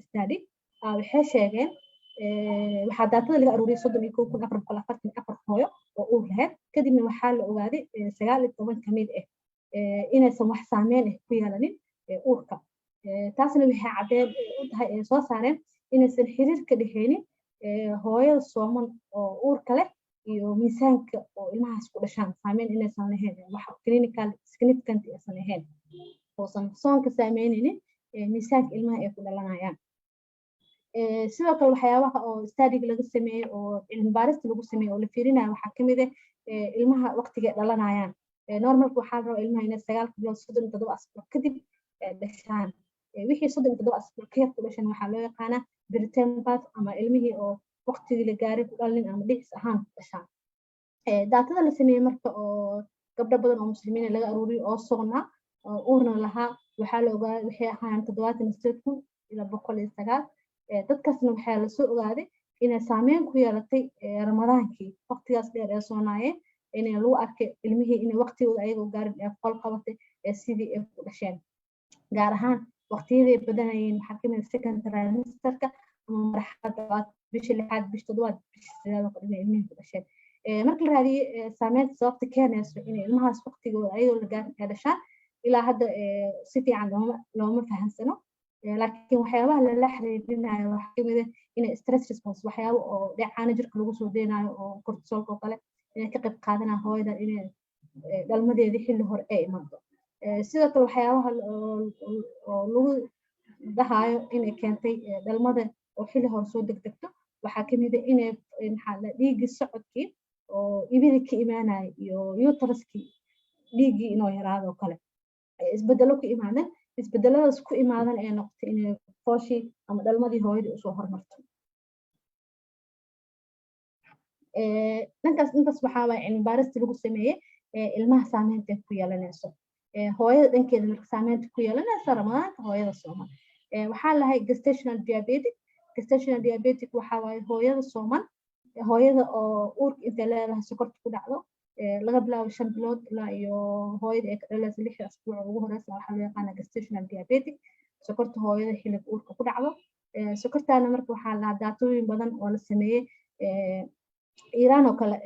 study waxay sheegeen waxaa daatada laga arooriyay 31,444 hooyo oo uur lahayd kadibna waxaa la ogaaday 19 kamid ah inaysan wax saameyn ah ku yeelanin uurka taasna waxay caddeed u tahay ay soo saareen inaysan xiriir ka dhexeynin hooyada sooman oo uurka leh iyo miisaanka oo ilmahaas ku dhashaan saameyn inaysan lahayn wax clinical significant aysan ahayn oosan soonka saameynaynin miisaanka ilmaha ay ku dhalanayaan sidoo kale waxyaabaha oo study laga sameeyey oo cilmi baarista lagu sameeyey oo la fiirinayo waxaa kamid ah ilmaha waqtiga dhalanayaan normalka waxaa la rabaa ilmaha inay 9 bilood 37 asbuuc kadib dhashaan wixii 37 asbuuc ka yar ku dhashan waxaa loo yaqaanaa preterm birth ama ilmihii oo waqtigii la gaaray ku dhalin ama dhicis ahaan ku dhashaan daatada la sameeyey marka oo gabdho badan oo muslimiin laga aruuriyo oo sognaa uurna lahaa waxaa la ogaaday waxay ahaayeen 78 ilaa 109 dadkaasna waxaa la soo ogaaday inay saameyn ku yeelatay ramadaankii waqtigaas dheer ee soonaayeen inay lagu arkay ilmihii inay waqtigooda ayagoo gaarin ee qol qabatay sidii ay ku dhasheen gaar ahaan waqtiyaday badanayeen waxaa kamid ah second trimester-ka ama marxaladda bisha 6aad bisha 7aad bisha 8aad oo dhan ilmihii ku dhasheen marka la raadiyay saameynta sababta keenayso inay ilmahaas waqtigooda ayagoo la gaarin ay dhashaan ilaa hadda si fiican looma fahansano laakiin waxyaabaha la xiriirinayo waxaa kamid ah inay stress response waxyaabo oo dheecaana jirka lagu soo deynayo oo cortisolka oo kale inay ka qayb qaadanayaan hooyada inay dhalmadeedii xilli hore ay imaado sidoo kale waxyaabaha oo lagu dhahayo inay keentay dhalmada oo xilli hore soo degdegto waxaa kamid ah inay dhiiggii socodkii oo ibidii ka imaanaya iyo uteruskii dhiiggii inuu yaraado oo kale isbedelo ku imaadeen isbedeladaas ku imaadan ee noqotay inay fooshii ama dhalmadii hooyadii usoo hormarto dhankaas intaas waxaa waay cilmi baarista lagu sameeyey ilmaha saameynta ku yeelanayso hooyada dhankeeda marka saameynta ku yeelanayso ramadaanka hooyada sooman waxaa lahay gestational diabetic waxaa waaye hooyada sooman hooyada oo uurka intay leedahay sokorta ku dhacdo laga bilaabo 5 bilood ilaa iyo hooyada ay ka dhalayso 6 asbuuc ugu horeysa waxaa loo yaqaanaa gestational diabetic sokorta hooyada xilliga uurka ku dhacdo sokortaana marka waxaa lahaa daatooyin badan oo la sameeyey Iran oo kale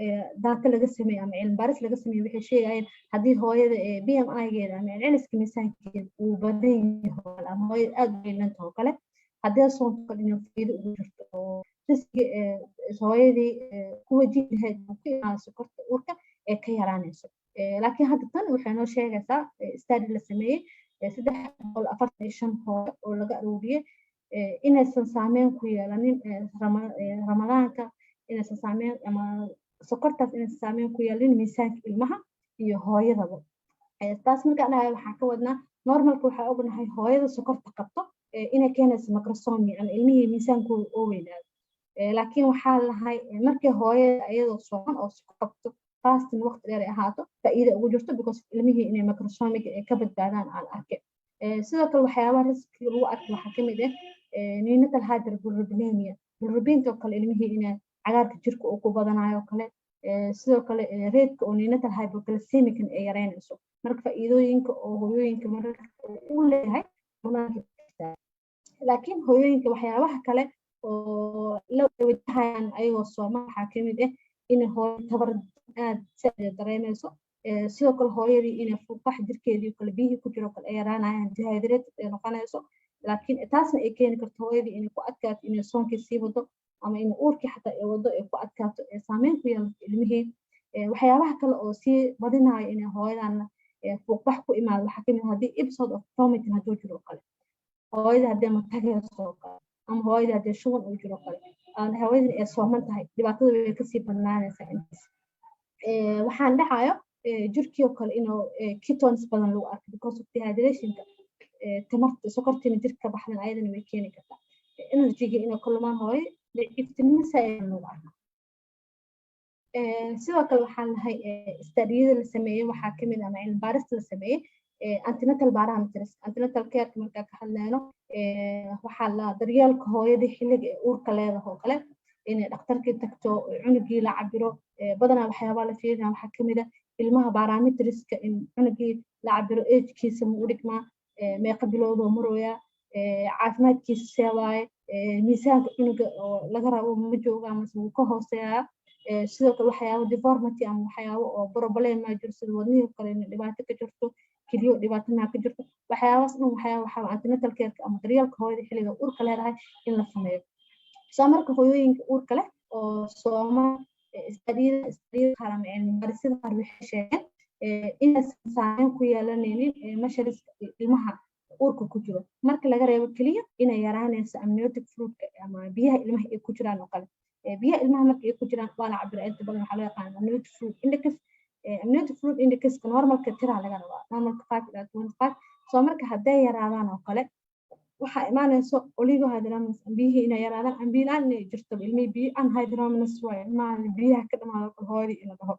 daata laga sameeyey ama cilmi baaris laga sameeyey waxay sheegayeen haddii hooyada BMI-geeda ama celceliska miisaankeeda uu badan yahay ama hooyada aad u weynanta oo kale haddii soonka inuu faa'iido ugu jirto oo riski hooyadii ku wajihi lahayd ku imaado sokorta uurka ee ka yaraanayso laakiin hadda tan waxay noo sheegaysaa study la sameeyey 345 hooyo oo laga arooriyey inaysan saameyn ku yeelanin ramadaanka inaysan saameyn ama sokortaas inaysan saameyn ku yeelanin miisaanka ilmaha iyo hooyadaba taas markaan dhahay waxaan ka wadnaa normalka waxaa ognahay hooyada sokorta qabto inay keenayso macrosomia ama ilmihii miisaankooda oo weynaado laakiin waxaa lahay markii hooyada iyadoo sooman oo sokor qabto fasting waqti dheer ay ahaato faa'iido ugu jirto because ilmihii inay macrosomic ka badbaadaan aan arkay sidoo kale waxyaabaha riskiga lagu arkay waxaa kamid ah neonatal hyperbilirubinemia bilirubinta oo kale ilmihii inay cagaarka jirka uu ku badanayo kale sidoo kale reedka oo neonatal hypoglycemic ay yareynayso marka faa'iidooyinka oo hooyooyinka marka uu leeyahay laakiin hooyooyinka waxyaabaha kale oo la wajahayaan ayagoo sooma waxaa ka mid ah in hooyo tabar aad saaid dareemayso sidoo kale hooyadii inay fuuqbax jirkeedii kale biyihii ku jiro kale ay yaraanayaan dehydrated ay noqonayso laakiin taasna ay keeni karto hooyadii inay ku adkaato inay soonkii sii wado ama in uurkii xataa ay wado ay ku adkaato ee saameyn ku yeelato ilmihii waxyaabaha kale oo sii badinayo inay hooyadan fuuqbax ku imaado waxaa kamid haddii episode of vomiting hadduu jiro kale hooyada haddii matagayso kale ama hooyada haddii shuban uu jiro kale hooyadii ay sooman tahay dhibaatada way kasii badnaanaysaa intaas waxaan dhacayo jirkii oo kale inuu ketones badan lagu arko because of dehydrationka tamarta sokortina jirka ka baxdan ayadana way keeni kartaa energyga inuu ka lumaan hooyo daciiftinimo saaid lagu arko sidoo kale waxaan lahay studyada la sameeyey waxaa kamid ama cilmi baarista la sameeyey antenatal parameters antenatal care markaa ka hadlayno waxaa la daryeelka hooyadii xilliga ee uurka leedahay oo kale inay dhakhtarkii tagto cunugii la cabiro badanaa waxyaabaa la fiirinaya waxaa kamid ah ilmaha parameterska in cunugii la cabiro agekiisa ma u dhigmaa meeqa biloodoo marooya caafimaadkiisa see waaye miisaanka cunuga oo laga rabo ma jooga mase wuu ka hooseeyaa sidoo kale waxyaabo deformity ama waxyaabo oo problem ma jiro sida wadnihii kale in dhibaato ka jirto keliyo dhibaato ma ka jirto waxyaabaas dhan waxaa antenatal care ama daryeelka hooyada xilliga uurka leedahay in la sameeyo soo marka hooyooyinka uurka leh oo sooma istadiyada qaar ama cilmibaarisada qaar waxay sheegeen inaysan saameyn ku yeelanaynin mashariska ilmaha uurka ku jiro marka laga reebo keliya inay yaraanayso amniotic fluidka ama biyaha ilmaha ay ku jiraan oo kale biyaha ilmaha marka ay ku jiraan waa la cabira inta badan waxaa loo yaqaan amniotic fluid index amniotic fluid indexka normalka tiraa laga rabaa normalka 5 ilaa 25 soo marka hadday yaraadaan oo kale waxaa imaanayso oligohydramnios biyihii inay yaraadaan ambiilaan inay jirto ilmihii biyo anhydramnios waaye ilmaha biyaha ka dhamaado kale hooyadii in la dhaho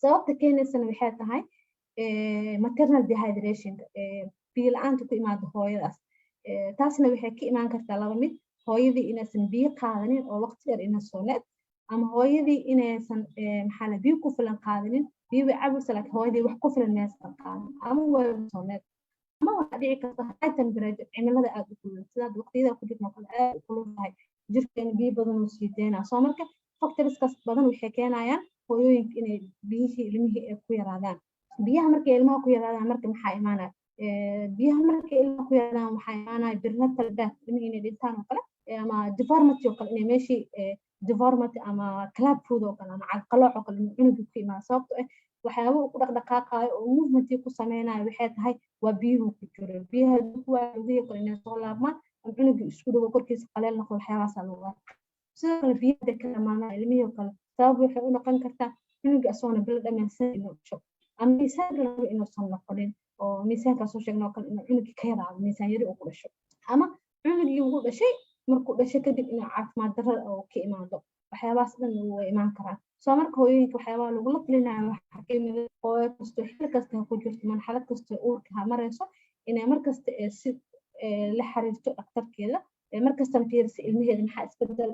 sababta keenaysana waxay tahay maternal dehydrationka biyo la-aanta ku imaado hooyadaas taasna waxay ka imaan kartaa laba mid hooyadii inaysan biyo qaadanin oo waqti dheer ina sooneed ama hooyadii inaysan maxaa biyo ku filan qaadanin biyo way cabaysa laakiin hooyadii wax ku filan maysan qaadanin ama way sooneed ama waxaa dhici karta high temperature cimilada aad u kulul sidaad waqtiyada ku jirto kale aad u kulul tahay jirkeena biyo badan uu sii deynaa soo marka factorieskaas badan waxay keenayaan hooyooyinka inay biyihii ilmihii ay ku yaraadaan biyaha markay ilmaha ku yaraadaan marka maxaa imaanaya biyaha markay ilmaha ku yaraadaan waxaa imaanaya perinatal death ilmihii inay dhintaan oo kale ama deformity oo kale inay meeshii deformity ama club food oo kale ama calqalooc oo kale inuu cunugii ku imaado sababtoo ah waxyaabo ku dhaqdhaqaaqayo oo movementii ku sameynayo waxay tahay waa biyuhu ku jiro biyaha kuwa ugu kale inay soo laabmaan ama cunugii isku dhago korkiisa qaleel noqdo waxyaabahaas lagu arko sidoo kale biyaha ka dhamaanaya ilmihii oo kale sabab waxay u noqon kartaa cunugii asoona bilo dhammaysan inuu dhasho ama miisaanka laga inuusan noqonin oo miisaankaas soo sheegna oo kale inuu cunugii ka yaraado miisaan yari uu ku dhasho ama cunugii ugu dhashay markuu dhashay kadib inuu caafimaad darro oo ka imaado waxyaabahaas dhan way imaan karaan soo marka hooyooyinka waxyaabaha lagula talinayo waxaa kamid ah hooyo kastoo xilli kasta ha ku jirto marxalad kastoo uurka ha marayso inay markasta si la xiriirto dhakhtarkeeda markastana fiirisa ilmaheeda maxaa isbedel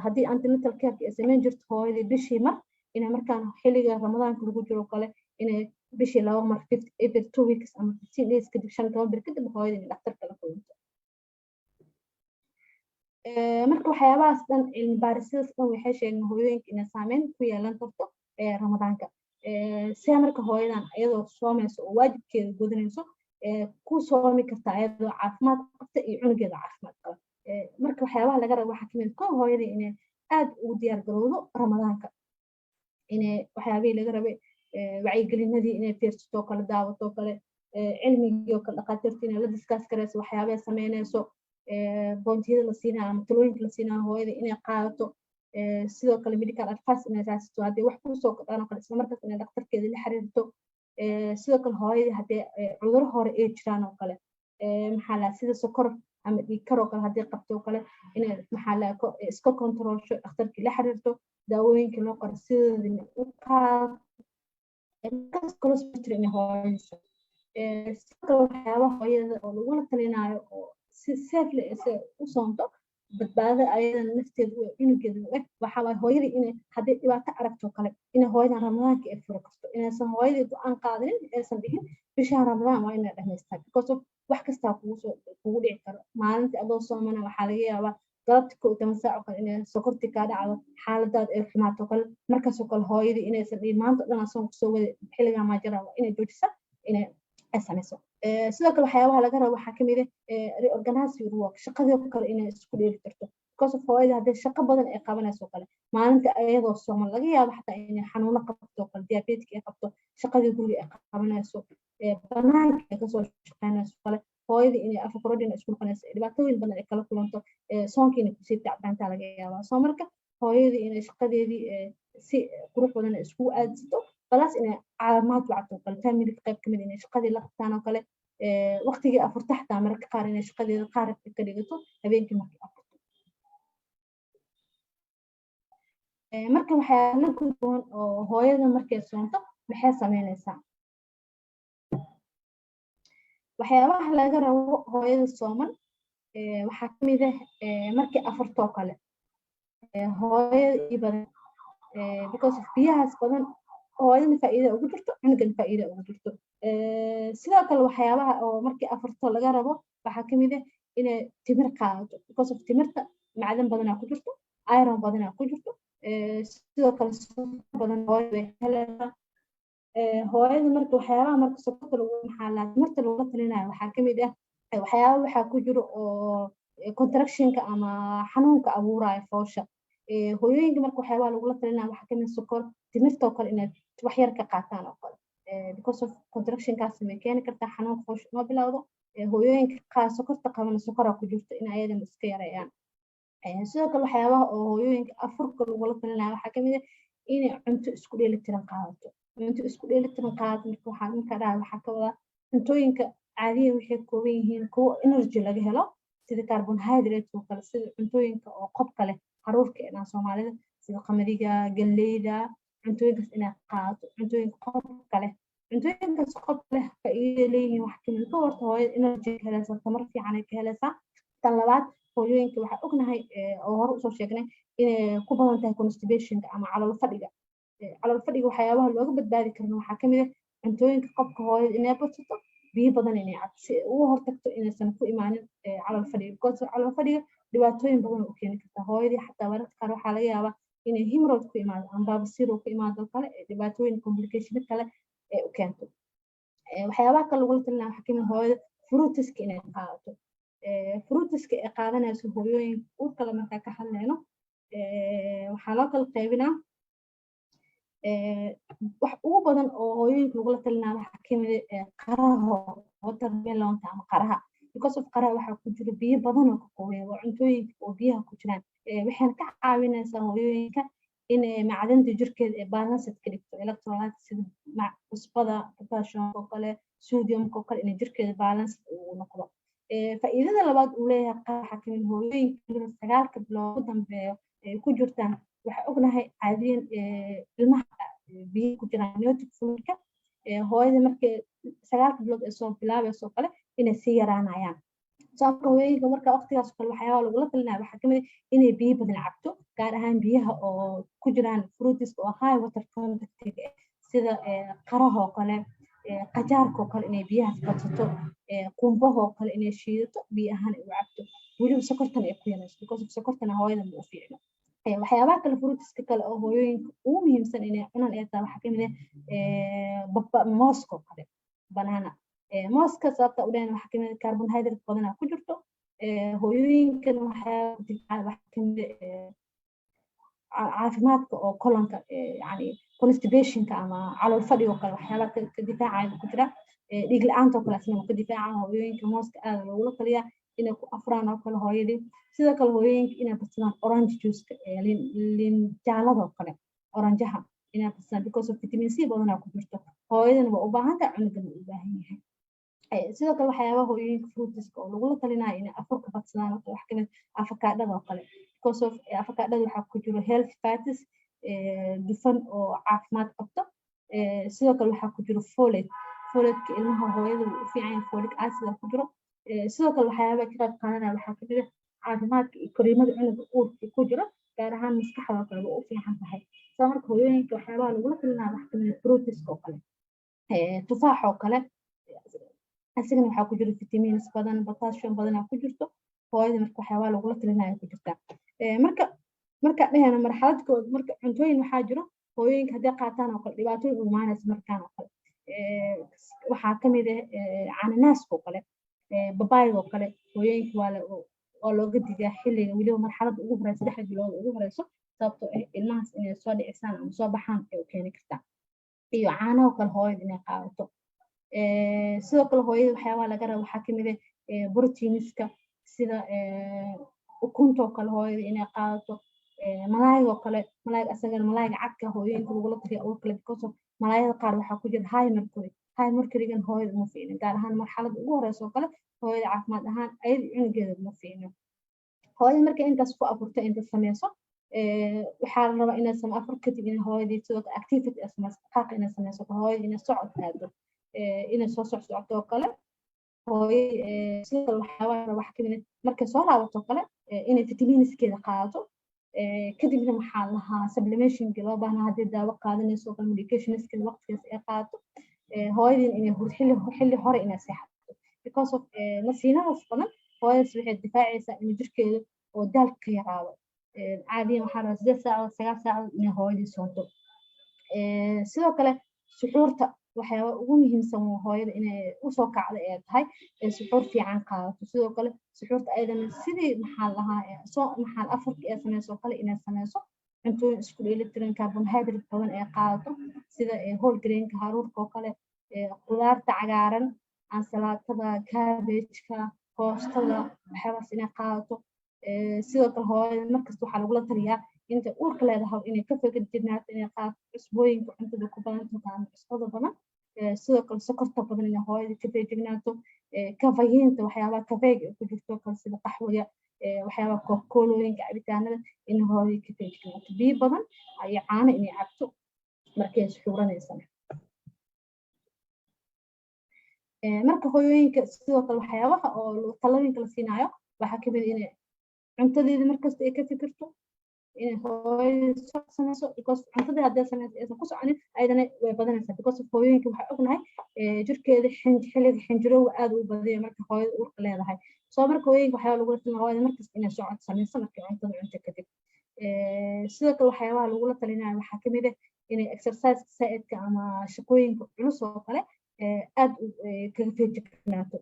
haddii antenatal care ay samayn jirto hooyadii bishii mar inay markaan xilliga ramadaanka lagu jiro kale inay bishii 2 mar every 2 weeks ama 15 days kadib 15 bir kadib hooyada inay dhakhtarka la kulanto marka waxyaabahaas dhan cilmi baarisidaas dhan waxay sheegeen hooyooyinka inay saameyn ku yeelan karto ramadaanka see marka hooyadan iyadoo soomayso oo waajibkeeda gudanayso ku soomi karta iyadoo caafimaad qabta iyo cunugeeda caafimaad qaba marka waxyaabaha laga rabo waxaa kamid koob hooyada inay aad ugu diyaar garowdo ramadaanka inay waxyaabihii laga rabay wacyigelinadii inay fiirsato kale daawato kale cilmigii oo kale dhaqaatiirta inay la discuss karayso waxyaabaha sameynayso boontiyada la siinayo ama talooyinka la siinayo hooyada inay qaadato sidoo kale medical advice inay raadsato haddii wax kusoo kordhaan oo kale isla markaas inay dhakhtarkeeda la xiriirto sidoo kale hooyadii haddii cudurro hore ay jiraan oo kale maxaa la sida sokor ama dhiig kar oo kale haddii qabto oo kale inay maxaa la iska controlsho dhakhtarkii la xiriirto daawooyinka loo qoro sidooda u qaado markaas colostrum inay hooyadiisa sidoo kale waxyaabaha hooyada oo lagula talinayo oo si safely u soonto badbaado ayadan nafteeda u cunugeeda u waxaa waay hooyadii inay haddii dhibaato aragto kale inay hooyadan ramadaanka ay furo karto inaysan hooyadii go-aan qaadanin aysan dhihin bishaan ramadaan waa inay dhamaystaa because of wax kastaa kugu dhici karo maalintii adoo soomana waxaa laga yaabaa galabti 11 saac oo kale inay sokorti kaa dhacdo xaaladaad ay xumaato kale markaasoo kale hooyadii inaysan dhihin maanta dhan asoon kusoo wada xilligaa maajara waa inay joojisa inay ay samayso sidoo kale waxyaabaha laga rabo waxaa kamid ah reorganize your work shaqadii kale inay isku dheeli karto because of hooyada haddii shaqo badan ay qabanayso kale maalinta ayadoo sooman laga yaabo xataa inay xanuuno qabto kale diabetic ay qabto shaqadii guriga ay qabanayso banaanka ay kasoo shaqeynayso kale hooyadii inay afkorodina isku noqonayso dhibaatooyin badan ay kala kulanto soonkiina kusii tacbaantaa laga yaabaa soo marka hooyadii inay shaqadeedii si qurux badan isku aadsato balaas inay caafimaad wacto kale family qayb kamid inay shaqadii la qabtaan oo kale waqtigii afurta xataa mararka qaar inay shaqadeeda qaar ka dhigato habeenkii markii afurto marka waxaa la gudboon oo hooyada markay soonto maxay sameynaysaa waxyaabaha laga rabo hooyada sooman waxaa kamid ah markii afurtoo kale hooyada iyo badan because of biyahaas badan hooyadana faa'iido ugu jirto cunugana faa'iido ugu jirto sidoo kale waxyaabaha oo markii afurto laga rabo waxaa kamid ah inay timir qaadato because of timirta macdan badanaa ku jirto iron badanaa ku jirto sidoo kale badan hooyada way helaysaa hooyada marka waxyaabaha marka sokorta lagu maxaa timirta looga talinayo waxaa kamid ah waxyaaba waxaa ku jiro oo contractionka ama xanuunka abuuraya foosha hooyooyinka marka waxyaabaha lagula talinayo waxaa kamid sokor timirtoo kale inay wax yar ka qaataan oo kale because of contractionkaas may keeni kartaa xanuunka foosha ma bilowdo hooyooyinka qaar sokorta qabana sokoraa ku jirto in ayadana iska yareeyaan sidoo kale waxyaabaha oo hooyooyinka afurka lagula talinayo waxaa kamid ah inay cunto isku dheelitiran qaadato cunto isku dheelitiran qaadato marka waxaa ninka dhahay waxaa ka wadaa cuntooyinka caadiya waxay kooban yihiin kuwo energy laga helo sida carbohydrate oo kale sida cuntooyinka oo qobka leh caruurka ee Soomaalida sida qamadiga galleyda cuntooyinkaas inay qaadato cuntooyinka qobka leh cuntooyinkaas qobka leh faa'iido leeyihiin wax kamid ka horta hooyada energy ka helaysa tamar fiican ay ka helaysaa tan labaad hooyooyinka waxaa ognahay oo hore usoo sheegnay inay ku badan tahay constipationka ama calool fadhiga waxyaabaha looga badbaadi karna waxaa kamid ah cuntooyinka qobka hooyada inay badsato biyo badan inay cabto si ugu hortagto inaysan ku imaanin calool fadhiga because calool fadhiga dhibaatooyin badan u keeni karta hooyadii xataa mararka qaar waxaa laga yaabaa inay hemorrhoid ku imaado ama baabasiiro ku imaado kale dhibaatooyin complication kale u keento waxyaabaha kale lagula talinayo waxaa kamid hooyada fruitiska inay qaadato fruitiska ay qaadanayso hooyooyinka uur kale markaa ka hadlayno waxaa loo kala qaybinaa wax ugu badan oo hooyooyinka lagula talinayo waxaa kamid qaraha watermelonka ama qaraha because of qaraha waxaa ku jira biyo badan oo ka kooban waa cuntooyinka oo biyaha ku jiraan waxayna ka caawinaysaa hooyooyinka in macdanta jirkeeda ee balanced ka dhigto electrolyte sida cusbada potassium oo kale sodium oo kale in jirkeeda balance uu noqdo faa'iidada labaad uu leeyahay qaraha kamid hooyooyinka 9 bilood ugu dambeeyo ay ku jirtaan waxaa ognahay caadiyan ilmaha biyo ku jiraan amniotic fluidka hooyada markay 9 bilood ay soo bilaabayso kale inay sii yaraanayaan sababta hooyooyinka marka waqtigaas kale waxyaaba lagula talinayo waxaa kamid inay biyo badan cabto gaar ahaan biyaha oo ku jiraan fruitiska oo high water content sida qaraha oo kale qajaarka oo kale inay biyahaas badsato qumbaha oo kale inay shiidato biyo ahaan ay u cabto weliba sokortan ay ku yarayso because sokortana hooyada ma u fiicno waxyaabaha kale fruitiska kale oo hooyooyinka ugu muhiimsan inay cunaan ay tahay waxaa kamid ah mooska oo kale banana mooska sababta u dhahan waxaa kamid carbohydrate badan ku jirto hooyooyinkan waxaa kamid caafimaadka oo kolonka yani constipationka ama calool fadhiga oo kale waxyaabaha ka difaacaya ku jira dhiig la'aanta oo kale asna ka difaaca hooyooyinka mooska aad loogu taliyaa inay ku afraan oo kale hooyadii sidoo kale hooyooyinka inay badsadaan orange juice liin jaalada oo kale oranjaha inay badsadaan because of vitamin C badan ku jirto hooyadana waa u baahan tahay cunugana u baahan yahay sidoo kale waxyaabaha hooyooyinka fruitiska oo lagula talinayo inay afurka badsadaan oo wax kamid avocado oo kale because of avocado waxaa ku jiro healthy fats dufan oo caafimaad qabto sidoo kale waxaa ku jiro folate ilmaha hooyada u fiican yahay folic acid ku jiro sidoo kale waxyaabaha ka qayb qaadanaya waxaa ka jira caafimaadka iyo koriimada cunuga uurka ku jiro gaar ahaan maskaxda kale u fiican tahay soo marka hooyooyinka waxyaabaha lagula talinaya wax kamid fruitiska oo kale tufaax oo kale asigana waxaa ku jira vitamins badan potassium badan ku jirto hooyada marka waxyaabaha lagula talinaya ku jirta marka dhehena marxaladkood marka cuntooyin waxaa jiro hooyooyinka hadday qaataan oo kale dhibaatooyin u imaanaysa markaan oo kale waxaa kamid ah cananaaska oo kale babaayga oo kale hooyooyinka waa looga digaa xilliga weliba marxaladda ugu horeysa 3 bilood ugu horeyso sababtoo ah ilmahaas inay soo dhicisaan ama soo baxaan ay u keeni kartaa iyo caanaha oo kale hooyada inay qaadato sidoo kale hooyada waxyaabaha laga rabo waxaa kamid ah borotiiniska sida ukunta oo kale hooyada inay qaadato malaayga oo kale malaayga asagana malaayga cadka hooyooyinka lagula taliya oo kale because of malaayada qaar waxaa ku jira high mercury hooyada uma fiicna gaar ahaan marxaladda ugu horeysa oo kale hooyada caafimaad ahaan ayada cunugeeda uma fiicno hooyada markay intaas ku abuurta inta sameyso waxaa la rabaa inay sameyso afar kadib in hooyadii sidoo kale activity sameyso qaaq inay sameyso hooyada inay socod aado inay soo socdo oo kale hooyada sidoo kale waxyaabaha wax kamid markay soo laabato kale inay vitamiiniskeeda qaadato kadibna waxaa lahaa sublimationka loo baahnaa haddii daawo qaadanayso oo kale medicationiskeeda waqtigaas ay qaadato hooyadin inay xilli hore inay seexato because of nasiinadaas badan hooyadaas waxay difaacaysaa in jirkeeda oo daalka ka yaraado caadiyan waxaa rabaa 8 saacadood 9 saacadood inay hooyadii soonto sidoo kale suxuurta waxyaaba ugu muhiimsan hooyada inay usoo kacdo ee tahay suxuur fiican qaadato sidoo kale suxuurta ayadana sidii maxaa lahaa afarka ee sameyso kale inay sameyso cuntooyin isku dheelitiran carbohydrate badan ee qaadato sida whole grainka haruurka oo kale qudaarta cagaaran ansalaatada cabbage-ka koostada waxyaabahaas inay qaadato sidoo kale hooyada markasta waxaa lagula taliyaa inta uurka leedahay inay ka feejignaata inay qaadato cusbooyinka cuntada ku badan tahay cusbada badan sidoo kale sokorta badan inay hooyada ka feejignaato kafayinta waxyaabaha kafeega ku jirto kale sida qaxwada waxyaabaha koolooyinka cabitaanada inay hooyada ka feejignaato biyo badan iyo caano inay cabto markay suxuuranaysan marka hooyooyinka sidoo kale waxyaabaha oo talooyinka la siinayo waxaa kamid inay cuntadeeda markasta ay ka fikirto inay hooyada soo sameyso because cuntada haddii sameyso aysan ku soconin ayadana way badanaysaa because hooyooyinka waxaa ognahay jirkeeda xilliga xinjirowga aad u badaya marka hooyada uurka leedahay soo marka hooyooyinka waxyaaba lagula talinayo hooyada markasta inay socod sameyso markay cuntada cunto kadib sidoo kale waxyaabaha lagula talinayo waxaa kamid ah inay exercise saa'idka ama shaqooyinka culus oo kale aad kaga feejignaato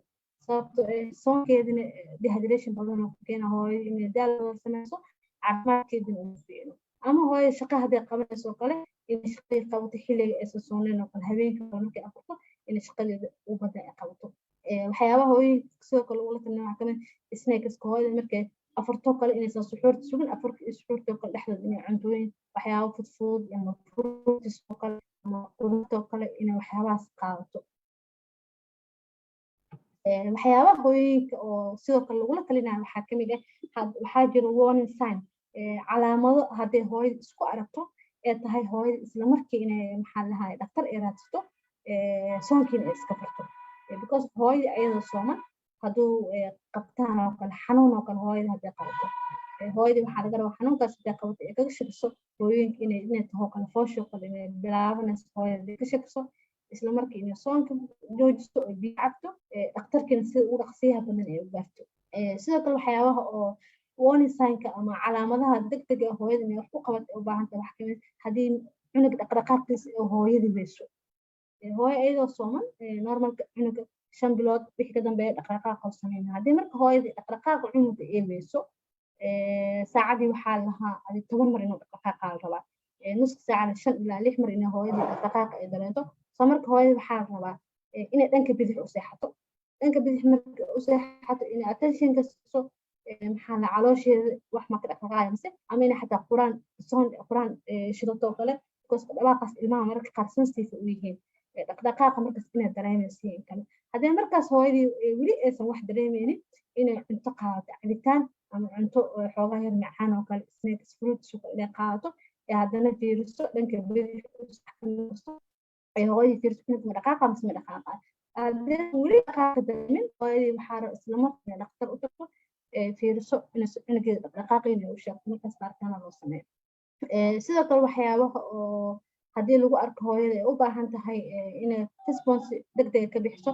sababtoo soonkeedina dehydration badan oo keena hooyada inay daal badan sameyso caafimaadkeedina uu fiicno ama hooyada shaqo hadday qabanayso oo kale inay shaqadii qabato xilliga aysan sooneyn oo kale habeenkii kale markay afurto inay shaqadeeda u badan ay qabato waxyaabaha hooyooyinka sidoo kale lagula talinayo waxaa kamid snakeska hooyada markay afurto kale inaysan suxuurta sugin afurka iyo suxuurta oo kale dhexdooda inay cuntooyin waxyaaba fudfudud ama fruitis oo kale ama qudaarta oo kale inay waxyaabahaas qaadato waxyaabaha hooyooyinka oo sidoo kale lagula talinayo waxaa kamid ah waxaa jira warning sign calaamado hadday hooyada isku aragto ee tahay hooyada isla markii inay maxaa lahaay dhaktar ay raadsato soonkiina ay iska furto because hooyada ayadoo sooman hadduu qabtaan oo kale xanuun oo kale hooyada hadday qabato hooyada waxaa laga rabaa xanuunkaas hadday qabato ee kaga shakiso hooyooyinka inay taho kale foosho kale inay bilaabanayso hooyada ka shakiso isla markii inay soonka joojiso oo biyo cabto dhakhtarkiina sida ugu dhaqsiyaha badan ay u gaarto sidoo kale waxyaabaha oo warning sign-ka ama calaamadaha degdega ah hooyada inay wax ku qabato u baahan tahay wax kamid haddii cunug dhaqdhaqaaqiisa oo hooyada weyso hooyo iyadoo sooman normalka cunuga 5 bilood wixii ka dambeeya dhaqdhaqaaqa oo sameynaa haddii marka hooyada dhaqdhaqaaqa cunuga ay weyso saacadii waxaa lahaa 10 mar inuu dhaqdhaqaaqa la rabaa nuska saacada 5 ilaa 6 mar inay hooyada dhaqdhaqaaqa ay dareento soo marka hooyada waxaa la rabaa inay dhanka bidix u seexato dhanka bidix marka u seexato inay attention ka siiso maxaa la caloosheeda wax ma ka dhaqdhaqaaya mise ama inay xataa quraan shidato oo kale because dhawaaqaas ilmaha mararka qaar sensitive u yihiin dhaqdhaqaaqa markaas inay dareemayso in kale haddii markaas hooyadii weli aysan wax dareemeynin inay cunto qaadato cabitaan ama cunto xoogaa yar macaan oo kale snacks fruits inay qaadato haddana fiiriso dhanka bidix hooyadii fiiriso ma dhaqaaqa mise ma dhaqaaqa haddii weli dhaqaaqa dareemin hooyadii waxaa isla markiiba dhaqtar u tagto fiiriso inageeda dhaqdhaqaaqeeda u sheegto markaas baaritaana loo sameeyo sidoo kale waxyaabaha oo haddii lagu arko hooyada ay u baahan tahay inay response degdega ka bixiso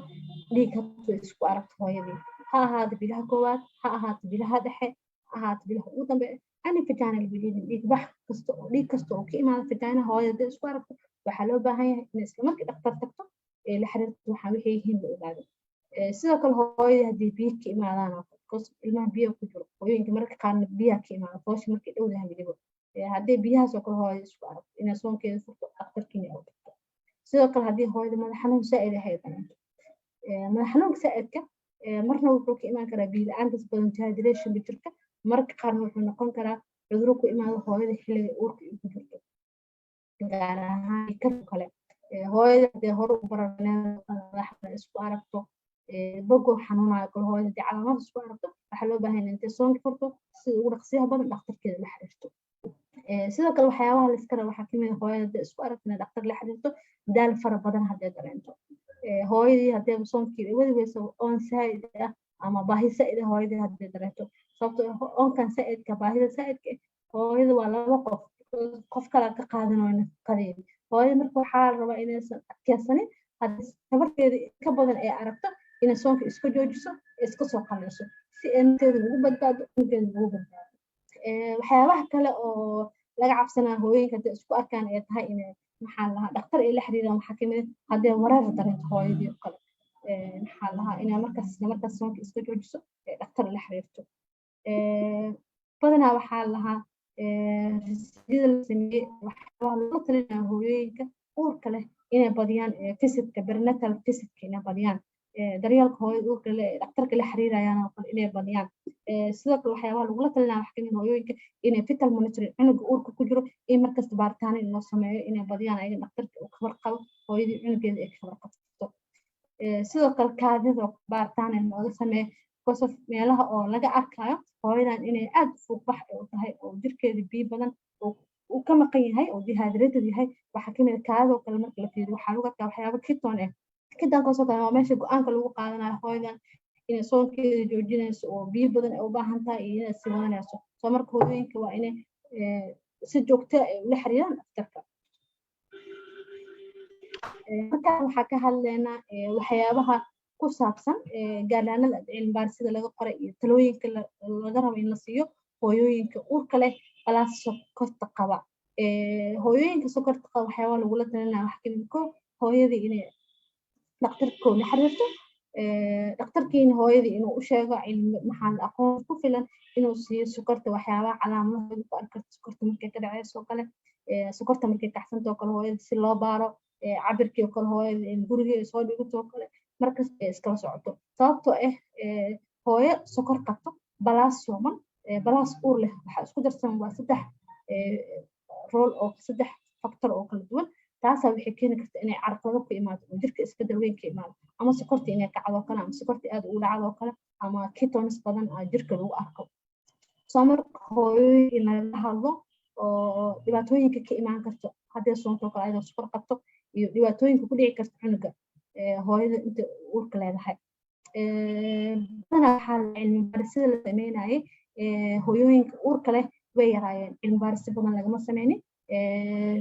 dhiig haduu isku aragto hooyadii ha ahaato bilaha koowaad ha ahaato bilaha dhexe ha ahaato bilaha ugu dambe ani vaginal bleeding dhiig bax kasta oo dhiig kasta oo ka imaada vagina hooyada hadii isku aragto waxaa loo baahan yahay in isla markii dhakhtar tagto la xiriirto waxa waxay yihiin la ogaado sidoo kale hooyada haddii biyo ka imaadaan because ilmaha biyo ku jiro hooyooyinka mararka qaarna biyaha ka imaada foosha markay dhowdahay weliba haddii biyahaas oo kale hooyada isku aragto inay soonkeeda furto dhakhtarkiina u tagto sidoo kale haddii hooyada madax xanuun saa'id ah ay dareento madax xanuunka saa'idka marna wuxuu ka imaan karaa biyo la'aantaas badan dehydration jirka mararka qaarna wuxuu noqon karaa cudurro ku imaada hooyada xilliga uurka ay ku jirto gaar ahaan kan kale hooyada hadii hore u baraneed madaxda isku aragto bogo xanuunayo kale hooyada hadii calaamad isku aragto waxaa loo baahan yahay intay soonka furto sida ugu dhaqsiyaha badan dhakhtarkeeda la xiriirto sidoo kale waxyaabaha la iska rabo waxaa kamid ah hooyada hadii isku aragto inay dhakhtar la xiriirto daal fara badan hadday dareento hooyadii hadii soonkii wadi weyso oon saa'id ah ama baahi saa'id ah hooyadii hadii dareento sababtoo oonkan saa'idka baahida saa'idka hooyada waa laba qof kala ka qaadanayo nafaqadeeda hooyada marka waxaa la rabaa inaysan adkeysanin haddii tabarteeda ka badan ay aragto inay soonka iska joojiso iska soo qaleyso si ay nafteeda ugu badbaado nafteeda ugu badbaado waxyaabaha kale oo laga cabsanaa hooyooyinka hadii isku arkaan ay tahay inay maxaa lahaa dhakhtar ay la xiriiraan waxaa kamid ah haddii wareer dareento hooyadii oo kale maxaa lahaa inay markaas soonka iska joojiso dhakhtar la xiriirto badanaa waxaa lahaa sida la sameeyey waxaa loo talinaya hooyooyinka uurka leh inay badiyaan visitka perinatal visitka inay badiyaan daryeelka hooyada uurka leh dhakhtarka la xiriirayaan oo kale inay badiyaan sidoo kale waxyaabaha lagula talinaya waxaa kamid hooyooyinka inay fetal monitoring cunuga uurka ku jiro in markasta baaritaano in loo sameeyo inay badiyaan ayaga dhakhtarka uu kabar qabo hooyadii cunugeeda ay kabar qabto sidoo kale kaadida baaritaan in looga sameeyo because of meelaha oo laga arkayo hooyadan inay aad fuuqbax u tahay oo jirkeeda biyo badan uu ka maqan yahay oo dehydrated yahay waxaa kamid ah kaadidoo kale marka la fiiriyo waxaa lagu arkaa waxyaabo keton ah ketonkaasoo kale waa meesha go-aanka lagu qaadanayo hooyadan inay soonkeeda joojinayso oo biyo badan ay u baahan tahay iyo inay sii wadanayso soo marka hooyooyinka waa inay si joogto ah ula xiriiraan dhakhtarka markaan waxaa ka hadlaynaa waxyaabaha ku saabsan gaalaanada cilmi baarisada laga qoray iyo talooyinka laga rabo in la siiyo hooyooyinka uurka leh balaas sokorta qaba hooyooyinka sokorta qaba waxyaabaha lagula talinaya waxaa kamid ko hooyadii inay dhakhtarkooda la xiriirto dhakhtarkiina hooyadii inuu u sheego cilmi maxaa aqoon ku filan inuu siiyo sokorta waxyaabaha calaamadaha ku arki karto sokorta markay ka dhaceyso oo kale sokorta markay kaxsanto oo kale hooyada si loo baaro cabirkii oo kale hooyada in gurigii ay soo dhigato oo kale markas ay iskala socoto sababtoo ah hooyo sokor qabto balaas sooman balaas uur leh waxaa isku darsan waa saddex rool oo saddex factor oo kala duwan taasaa waxay keeni karta inay carqalado ku imaado oo jirka isbedel weyn ka imaado ama sokorta inay kacdo kale ama sokorta aad ugu dhacdo kale ama ketones badan jirka lagu arko soo marka hooyooyin laga hadlo oo dhibaatooyinka ka imaan karto haddii soonto kale ayadoo sokor qabto iyo dhibaatooyinka ku dhici karta cunuga hooyada inta uurka leedahay badanaa waxaa cilmi baarisada la sameynayay hooyooyinka uurka leh way yaraayeen cilmi baarisyo badan lagama sameynin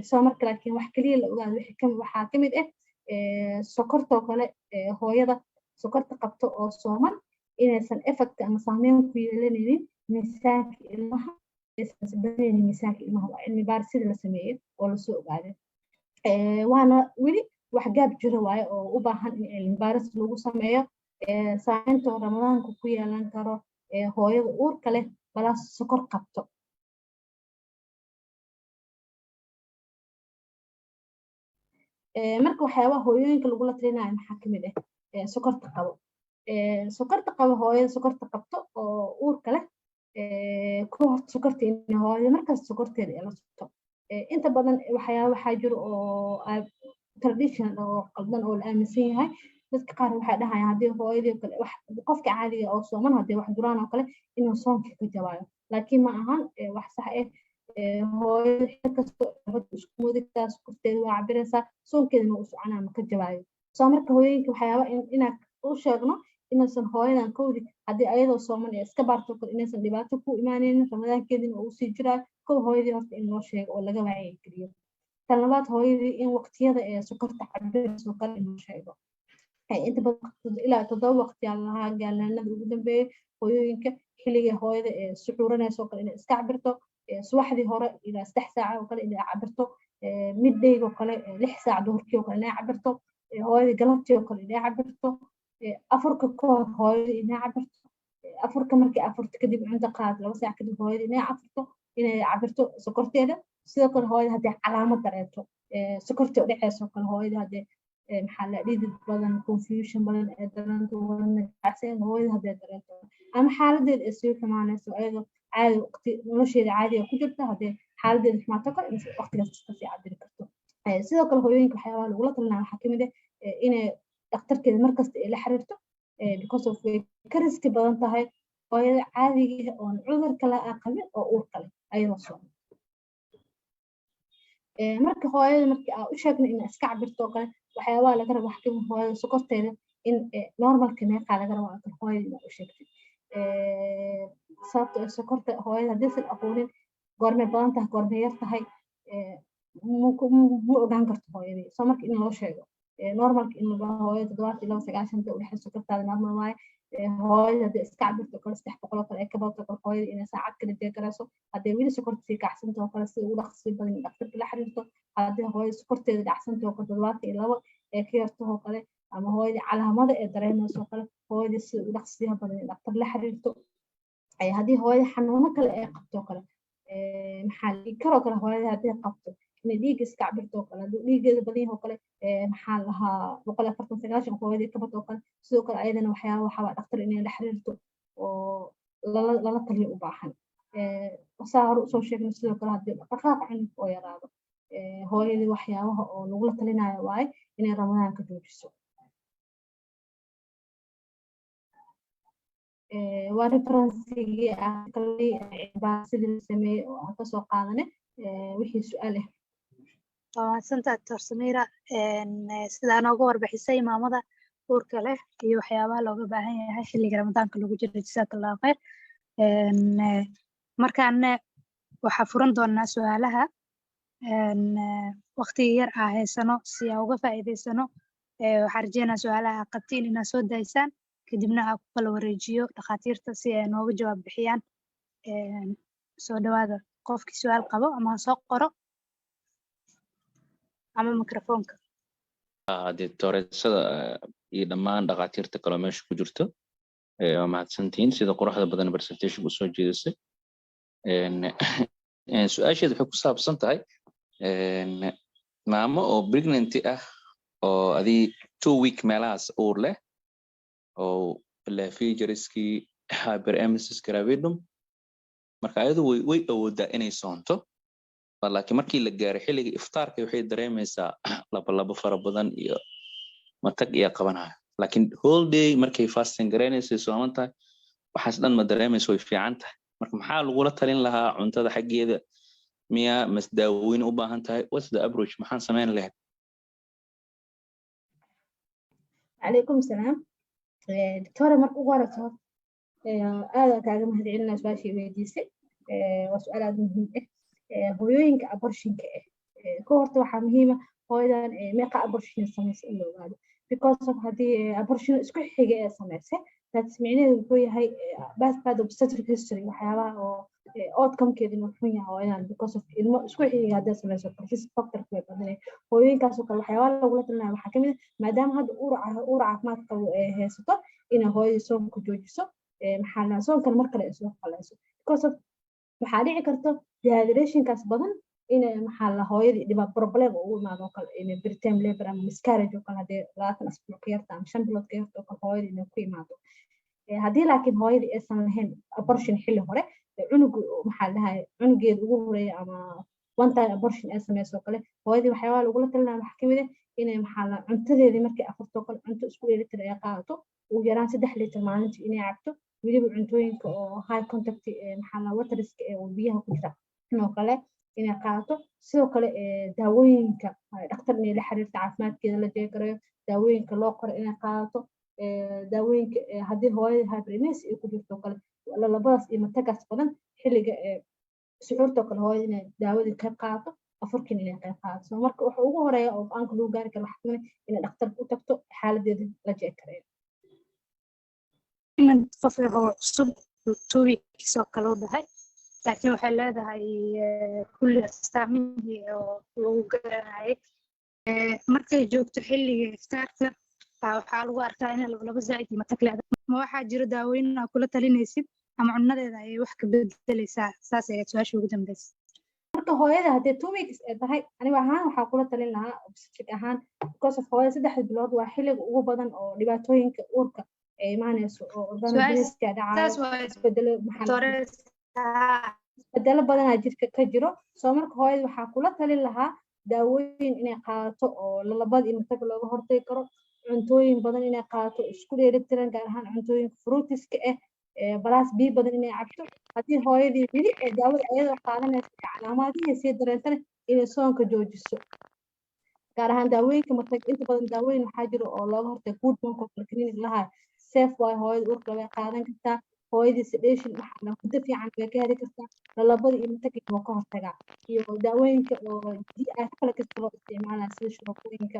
soo marka laakiin wax kaliya la ogaado waxaa kamid ah sokortoo kale hooyada sokorta qabto oo sooman inaysan effect ama saameyn ku yeelanaynin miisaanka ilmaha aysan isbedelaynin miisaanka ilmaha waa cilmi baarisada la sameeyey oo lasoo ogaaday waana weli wax gaab jiro waaye oo u baahan in cilmi baaris lagu sameeyo saameynta oo ramadaanka ku yeelan karo hooyada uurka leh balaas sokor qabto marka waxyaabaha hooyooyinka lagula talinayo maxaa kamid ah sokorta qabo hooyada sokorta qabto oo uurka leh ku horta sokorta in hooyada markaas sokorteeda ay la socto inta badan waxaa jiro oo traditional oo qaldan oo la aaminsan yahay dadka qaar waxay dhahayaan haddii hooyadii kale qofka caadiga oo sooman haddii wax duraan oo kale inuu soonka ka jawaayo laakiin ma ahan wax sax ah hooyada xil kastoo isku moodaysaa sokorteeda waa cabiraysaa soonkeedana uu soconaa ma ka jawaayo soo marka hooyooyinka waxyaaba inaad u sheegno inaysan hooyadan kowdi haddii ayadoo sooman ee iska baarto kale inaysan dhibaato ku imaanaynin ramadaankeedina uu sii jiraa kow hooyadii horta in loo sheego oo laga wacyigeliyo tan labaad hooyadii in waqtiyada ee sokorta cabirayso kale in loo sheego inta badan ilaa 7 waqti aan lahaa gaalanada ugu dambeeyay hooyooyinka xilliga hooyada ee suxuuranayso kale inay iska cabirto subaxdii hore ilaa 3 saac oo kale inay cabirto midday oo kale 6 saac duhurkii oo kale inay cabirto hooyadii galabtii oo kale inay cabirto afurka kahor hooyadii inay cabirto afurka markii afurta kadib cunto qaad 2 saac kadib hooyadii inay cabirto sokorteeda sidoo kale hooyada haddii calaamad dareento sokorta u dhacayso kale hooyada haddii maxaa la dhidid badan confusion badan ee dareento wadnacaaseen hooyada haddii dareento ama xaaladeed ay sii xumaanayso ayadoo caadi waqti nolosheeda caadiga ku jirta haddii xaaladeeda xumaato kale in waqtigaas iska sii cabiri karto sidoo kale hooyooyinka waxyaabaha lagula talinaya waxaa kamid ah inay dhakhtarkeeda markasta ay la xiriirto because of way ka riski badan tahay hooyada caadiga oon cudur kale qabin oo uur kale ayadoo sooman marka hooyada markii aan u sheegno in iska cabirto kale waxyaabaha laga rabo xakim hooyada sokorteeda in normalka meeqa laga rabo aan hooyada inaa u sheegtay sababtoo sokorta hooyada haddii san aqoonin goormay badan tahay goormay yar tahay mu ogaan karto hooyadii soo marka in loo sheego normalka in la hooyada 72 u dhexeyso sokortaada normal waaye hooyada haddii iska cabirto kale 300 oo kale ay ka badato kale hooyada inay saacad kala jeegarayso haddii weli sokorta sii kacsanto oo kale sida ugu dhaqsi badan dhakhtarka la xiriirto haddii hooyada sokorteeda dhacsanto oo kale 72 ee ka yarto oo kale ama hooyada calaamada ee dareemayso oo kale hooyada sida ugu dhaqsiyaha badan dhakhtar la xiriirto haddii hooyada xanuuno kale ay qabto kale maxaa dhiig karoo kale hooyada haddii qabto inay dhiig iska cabirto kale haddii dhiigeeda badan yahay oo kale maxaa lahaa 149 hooyadii ka bato kale sidoo kale ayadana waxaa dhakhtar inay la xiriirto oo lala taliyo u baahan saa hore usoo sheegnay sidoo kale haddii dhaqdhaqaaq cunug oo yaraado hooyadii waxyaabaha oo lagula talinayo waaye inay ramadaanka joojiso waa referensigii sidii la sameeyey oo aan kasoo qaadanay wixii su-aal ah waa mahadsantahay Dr. Samira sidaa nooga warbixisay maamada uurka leh iyo waxyaabaha looga baahan yahay xilliga ramadaanka lagu jiro jazakallahu khayr markaana waxaa furan doonaa su-aalaha waqtiga yar aa haysano si aa uga faa'iidaysano waxaa rajeynaa su-aalaha qabtiin inaa soo daysaan kadibna aa ku kala wareejiyo dhakhaatiirta si ay nooga jawaab bixiyaan soo dhawaada qofkii su-aal qabo ama ha soo qoro ama mikrofoonka dictooreysada iyo dhammaan dhakhaatiirta kaloo meesha ku jirto waa mahadsantihiin sida quruxda badan presentation u soo jeedisay su-aasheed waxay ku saabsan tahay maamo oo pregnancy ah oo adii 2 week meelahaas uur leh oo lafijariskii hyperemesis gravidum marka ayadu way awoodaa inay soonto laakiin markii la gaaro xilliga iftaarka waxay dareemaysaa laba fara badan iyo matag iyo qabanayo laakiin whole day markay fasting gareynayso sooman tahay waxaas dhan ma dareemayso way fiican tahay marka maxaa lagula talin lahaa cuntada xaggeeda miya masdaawoyin u baahan tahay what's the approach maxaan sameyn lahayd calaykum salaam doctora marka ugu horeyso aad kaaga mahadcelinaa su-aashii weydiisay waa su-aal aad muhiim ah hooyooyinka abortionka ka horta waxaa muhiima hooyadan meeqa abortion samaysa in la ogaado because of haddii abortion isku xiga ee samaysay that's micnaheedu wuxuu yahay bad obstetric history waxyaabaha oo outcomekeedu inuu xun yahay hooyadan because of ilmo isku xiga haddii samayso risk factor way badanay hooyooyinkaasoo kale waxyaabaha lagula talinayo waxaa kamid ah maadaama hadda uur caafimaad qabo ee haysato inay hooyadii soonka joojiso maxaa la soonkan mar kale ay soo qalayso because of waxaa dhici karto dehydrationkaas badan inay maxaa la hooyadii dhiba problem ugu imaado kale inay preterm labor ama miscarriage oo kale haddii 20 asbuuc ka yarta ama 5 bilood ka yarta oo kale hooyadii inay ku imaado haddii laakiin hooyadii aysan lahayn abortion xilli hore cunugu maxaa dhahay cunugeeda ugu horeeya ama one time abortion ay samayso kale hooyadii waxyaabaha lagula talinayo waxaa kamid ah inay maxaa la cuntadeedii markay afarto kale cunto isku dheelitir ay qaadato ugu yaraan 3 litir maalintii inay cabto weliba cuntooyinka oo high contact maxaa la wateriska ee biyaha ku jira inoo kale inay qaadato sidoo kale daawooyinka dhakhtar inay la xiriirto caafimaadkeeda la jeegarayo daawooyinka loo qoro inay qaadato daawooyinka haddii hooyada hybrinis ay ku jirto kale labadaas iyo matagaas badan xilliga suxuurta kale hooyada inay daawadii qayb qaato afurkin inay qayb qaato marka waxa ugu horeeya oo go'aanka lagu gaari karo waxaa kamid inay dhakhtarka u tagto xaaladeeda la jeekareeyo qof oo cusub 2 weeks oo kale u dhahay laakiin waxay leedahay kulli astaamihii oo lagu garanayay markay joogto xilliga iftaarka waxaa lagu arkaa in laba zaa'id iyo matag leedahay ma waxaa jiro daawooyin aad kula talinaysid ama cunadeeda ay wax ka bedelaysaa saas ayaa su-aasha ugu dambaysa marka hooyada haddii 2 weeks ay tahay aniga ahaan waxaa kula talin lahaa obstetric ahaan because of hooyada 3 bilood waa xilliga ugu badan oo dhibaatooyinka uurka ay imaanayso oo organogeneska dhacayo isbedelo badanaa jirka ka jiro soo marka hooyada waxaa kula talin lahaa daawooyin inay qaadato oo lalabada iyo mataga looga hortagi karo cuntooyin badan inay qaadato isku dheelitiran gaar ahaan cuntooyinka fruitiska balaas biyo badan inay cabto haddii hooyadii weli ee daawada ayadoo qaadanaysa calaamadihi sii dareentana inay soonka joojiso gaar ahaan daawooyinka matag inta badan daawooyin waxaa jiro oo looga hortago food bank of clinic lahaa safe way hooyada uurka way qaadan kartaa hooyadii sedation waxaa muddo fiican way ka heli kartaa lalabada iyo matag waa ka hortagaa iyo daawooyinka oo kala kasta loo isticmaalaa sida shurooyinka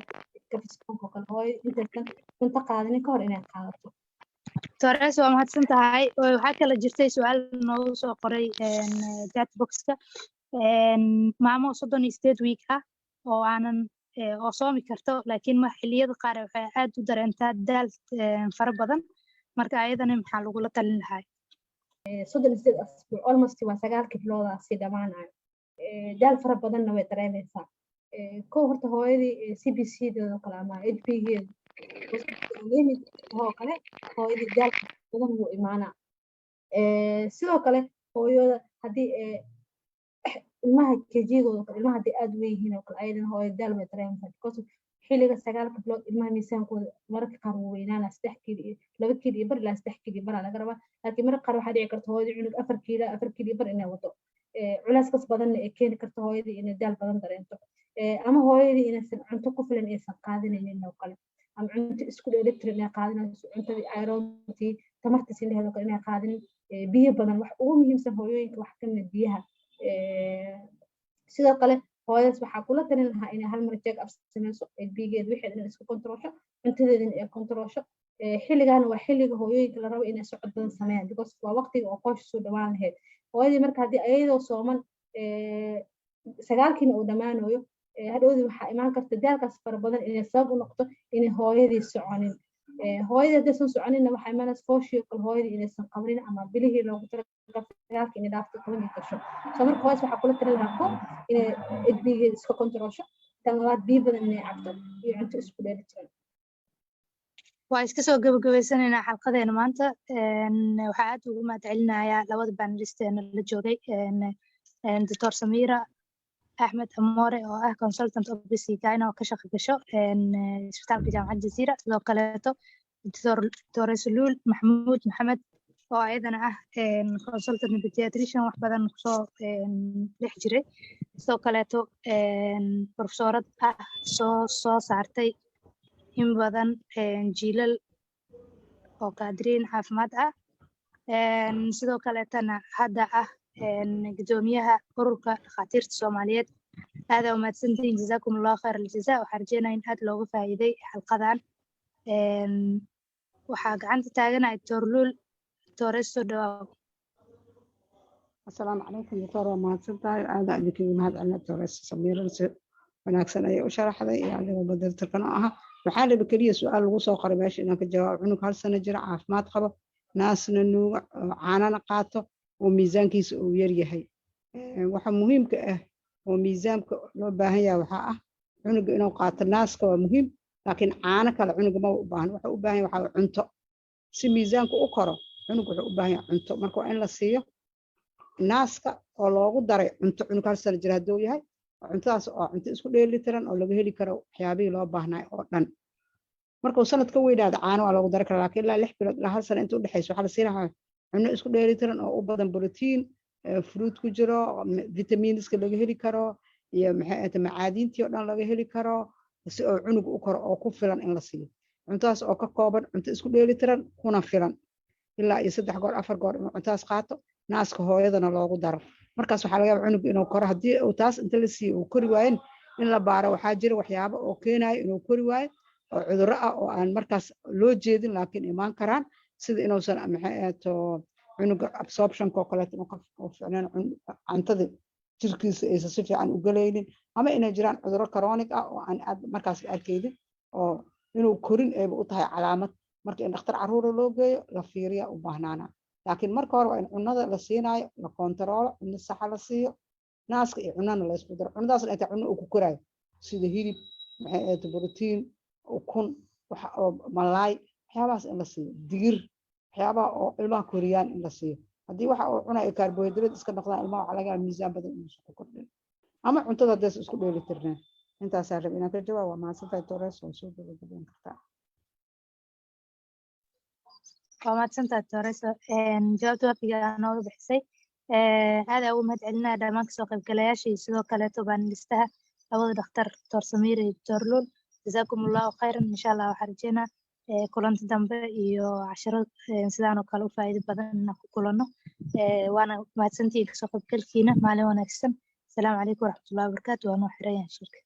kafiskonka kale hooyada intaysan cunto qaadanin ka hor inay qaadato Torres waa mahadsan tahay waxaa kala jirtay su'aal noogu soo qoray chatboxka maamo 38 week ah oo aanan oo soomi karto laakiin ma xilliyada qaar waxay aad u dareentaa daal fara badan marka ayadana maxaa lagula talin lahaa 38 asbuuc almost waa 9 biloodaasi dhamaanayo daal fara badanna way dareemaysaa ko horta hooyadii CBC-deeda kale ama HB-geeda oo kale hooyadii daal badan wuu imaanaa sidoo kale hooyada haddii ilmaha kejigooda kale ilmaha haddii aad u weyihiin oo kale ayadana hooyada daal way dareemaysaa because xilliga 9 bilood ilmaha miisaankooda mararka qaar wuu weynaanaa 3 kiilo iyo 2 kiilo iyo bar ilaa 3 kiilo bar laga rabaa laakiin mararka qaar waxaa dhici karta hooyadii cunug 4 kiilo bar inay wado culayskas badanna ay keeni karto hooyadii inay daal badan dareento ama hooyadii inaysan cunto ku filan aysan qaadanaynin oo kale ama cunto isku dheelitiran inay qaadanayso cuntadii irontii tamarta sindaheeda kale inay qaadanin biyo badan wax ugu muhiimsan hooyooyinka wax ka mid biyaha sidoo kale hooyadaas waxaa kula talin lahaa inay hal mar check up sameyso HB-geeda wixii dhan isku kontrolsho cuntadeedana ay kontrolsho xilligaana waa xilliga hooyooyinka la rabo inay socod badan sameeyaan because waa waqtiga oo qoysha soo dhawaan lahayd hooyadii marka haddii ayadoo sooman 9kiina uu dhammaanayo hadhowdii waxaa imaan karta daalkaas fara badan inay sabab u noqdo inay hooyadii soconin hooyadii haddaysan soconinna waxaa imaanaysa fooshiyo kale hooyadii inaysan qabrin ama bilihii loogu talagalay 9 inay dhaafto 10 gasho soo marka hooyas waxaa kula talin lahaa ko inay HB-geeda iska kontrolsho tan labaad biyo badan inay cabto iyo cunto isku dheelitiran waa iska soo gabagabaysanaynaa xalqadeena maanta waxaa aad ugu mahadcelinayaa labada panelisteena la joogay Dr. Samira Ahmed Amore oo ah consultant obstetrician oo ka shaqo gasho isbitaalka Jaamacadda Jazeera sidoo kaleeto Dr. Sulul Maxamuud Maxamed oo ayadana ah consultant pediatrician wax badan kusoo dhex jiray sidoo kaleeto professorad ah soo saartay in badan jiilal oo kaadiriin caafimaad ah sidoo kaleetana hadda ah gudoomiyaha ururka dhakhaatiirta Soomaaliyeed aad u mahadsantihiin jazakumullahu khayr aljazaa waxaan rajeynayaa in aad looga faa'iiday xalqadan waxaa gacanta taaganahay Torlul Torres soo dhawaad السلام عليكم دكتور ومahadsantahay aad idinka mahadcelina Torres Samira wanaagsan ay u sharaxday yani badaltarkana aha waxaa la kaliya su'aal lagu soo qoray meesha inaan ka jawaab cunug hal sano jira caafimaad qabo naasna nuuga caanana qaato oo miisaankiisa uu yar yahay waxa muhiimka ah oo miisaanka loo baahan yahay waxa ah cunuga inuu qaato naaska waa muhiim laakiin caano kale cunuga ma u baahan waxa u baahan yahay waxa cunto si miisaanku u koro cunuga wuxuu u baahan yahay cunto marka waa in la siiyo naaska oo loogu daray cunto cunug hal sano jira hadduu yahay cuntadaas oo cunto isku dheelitiran oo laga heli karo waxyaabihii loo baahnaa oo dhan markuu sanad ka weynaado caano waa loogu dari karaa laakiin ilaa 6 bilood ilaa hal sano inta u dhaxayso waxaa la siinayaa cunno isku dheelitiran oo u badan borotiin fruit ku jiro vitaminiska laga heli karo iyo maxay macaadintii oo dhan laga heli karo si oo cunug u koro oo ku filan in la siiyo cuntadas oo ka kooban cunto isku dheelitiran kuna filan ilaa iyo 3 goor 4 goor inuu cuntadas qaato naaska hooyadana loogu daro markaas waxaa laga yaabaa cunuga inuu koro haddii uu taas inta la siiyo uu kori waayen in la baaro waxaa jira waxyaabo oo keenayo inuu kori waayo oo cudurro ah oo aan markaas loo jeedin laakiin imaan karaan sida inuusan maxay ahaato cunuga absorptionka oo kaleeto inuu ka ficnaan cuntadii jirkiisa aysan si fiican u galaynin ama inay jiraan cudurro chronic ah oo aan aad markaas la arkaynin oo inuu korin ayba u tahay calaamad marka in dhakhtar carruura loo geeyo la fiiriya u baahnaana laakiin marka hore waa in cunnada la siinaayo la kontaroolo cunno saxa la siiyo naaska iyo cunnana la isku daro cunnadaasna ay tahay cunno uu ku koraayo sida hilib maxay ahayd borotiin ukun waxa oo malaay waxyaabahaas in la siiyo digir waxyaabaha oo ilmaha koriyaan in la siiyo haddii waxa uu cunayo carbohydrate iska noqdaan ilmaha waxaa laga yaabaa miisaan badan inuu isku kordhin ama cuntada haddays isku dheelitirnaan intaasaa rab inaan ka jawaab waa mahadsantahay Torres oo soo gabagabayn kartaa waa mahadsantahay Torres jawaabta waafiga nooga bixisay aad ugu mahadcelinaya dhammaan kasoo qaybgalayaasha iyo sidoo kaleeto baanilistaha labada dhakhtar Dr. Samiir iyo Dr. Luul jazakumullahu khayran insha Allah waxaan rajeynaa kulanti dambe iyo casharo sidaan oo kale u faa'iido badan inaan ku kulanno waana mahadsantihiin kasoo qaybgalkiina maalin wanaagsan asalaamu calaykum waraxmatullahi wabarakaatu waa noo xiran yahay shirka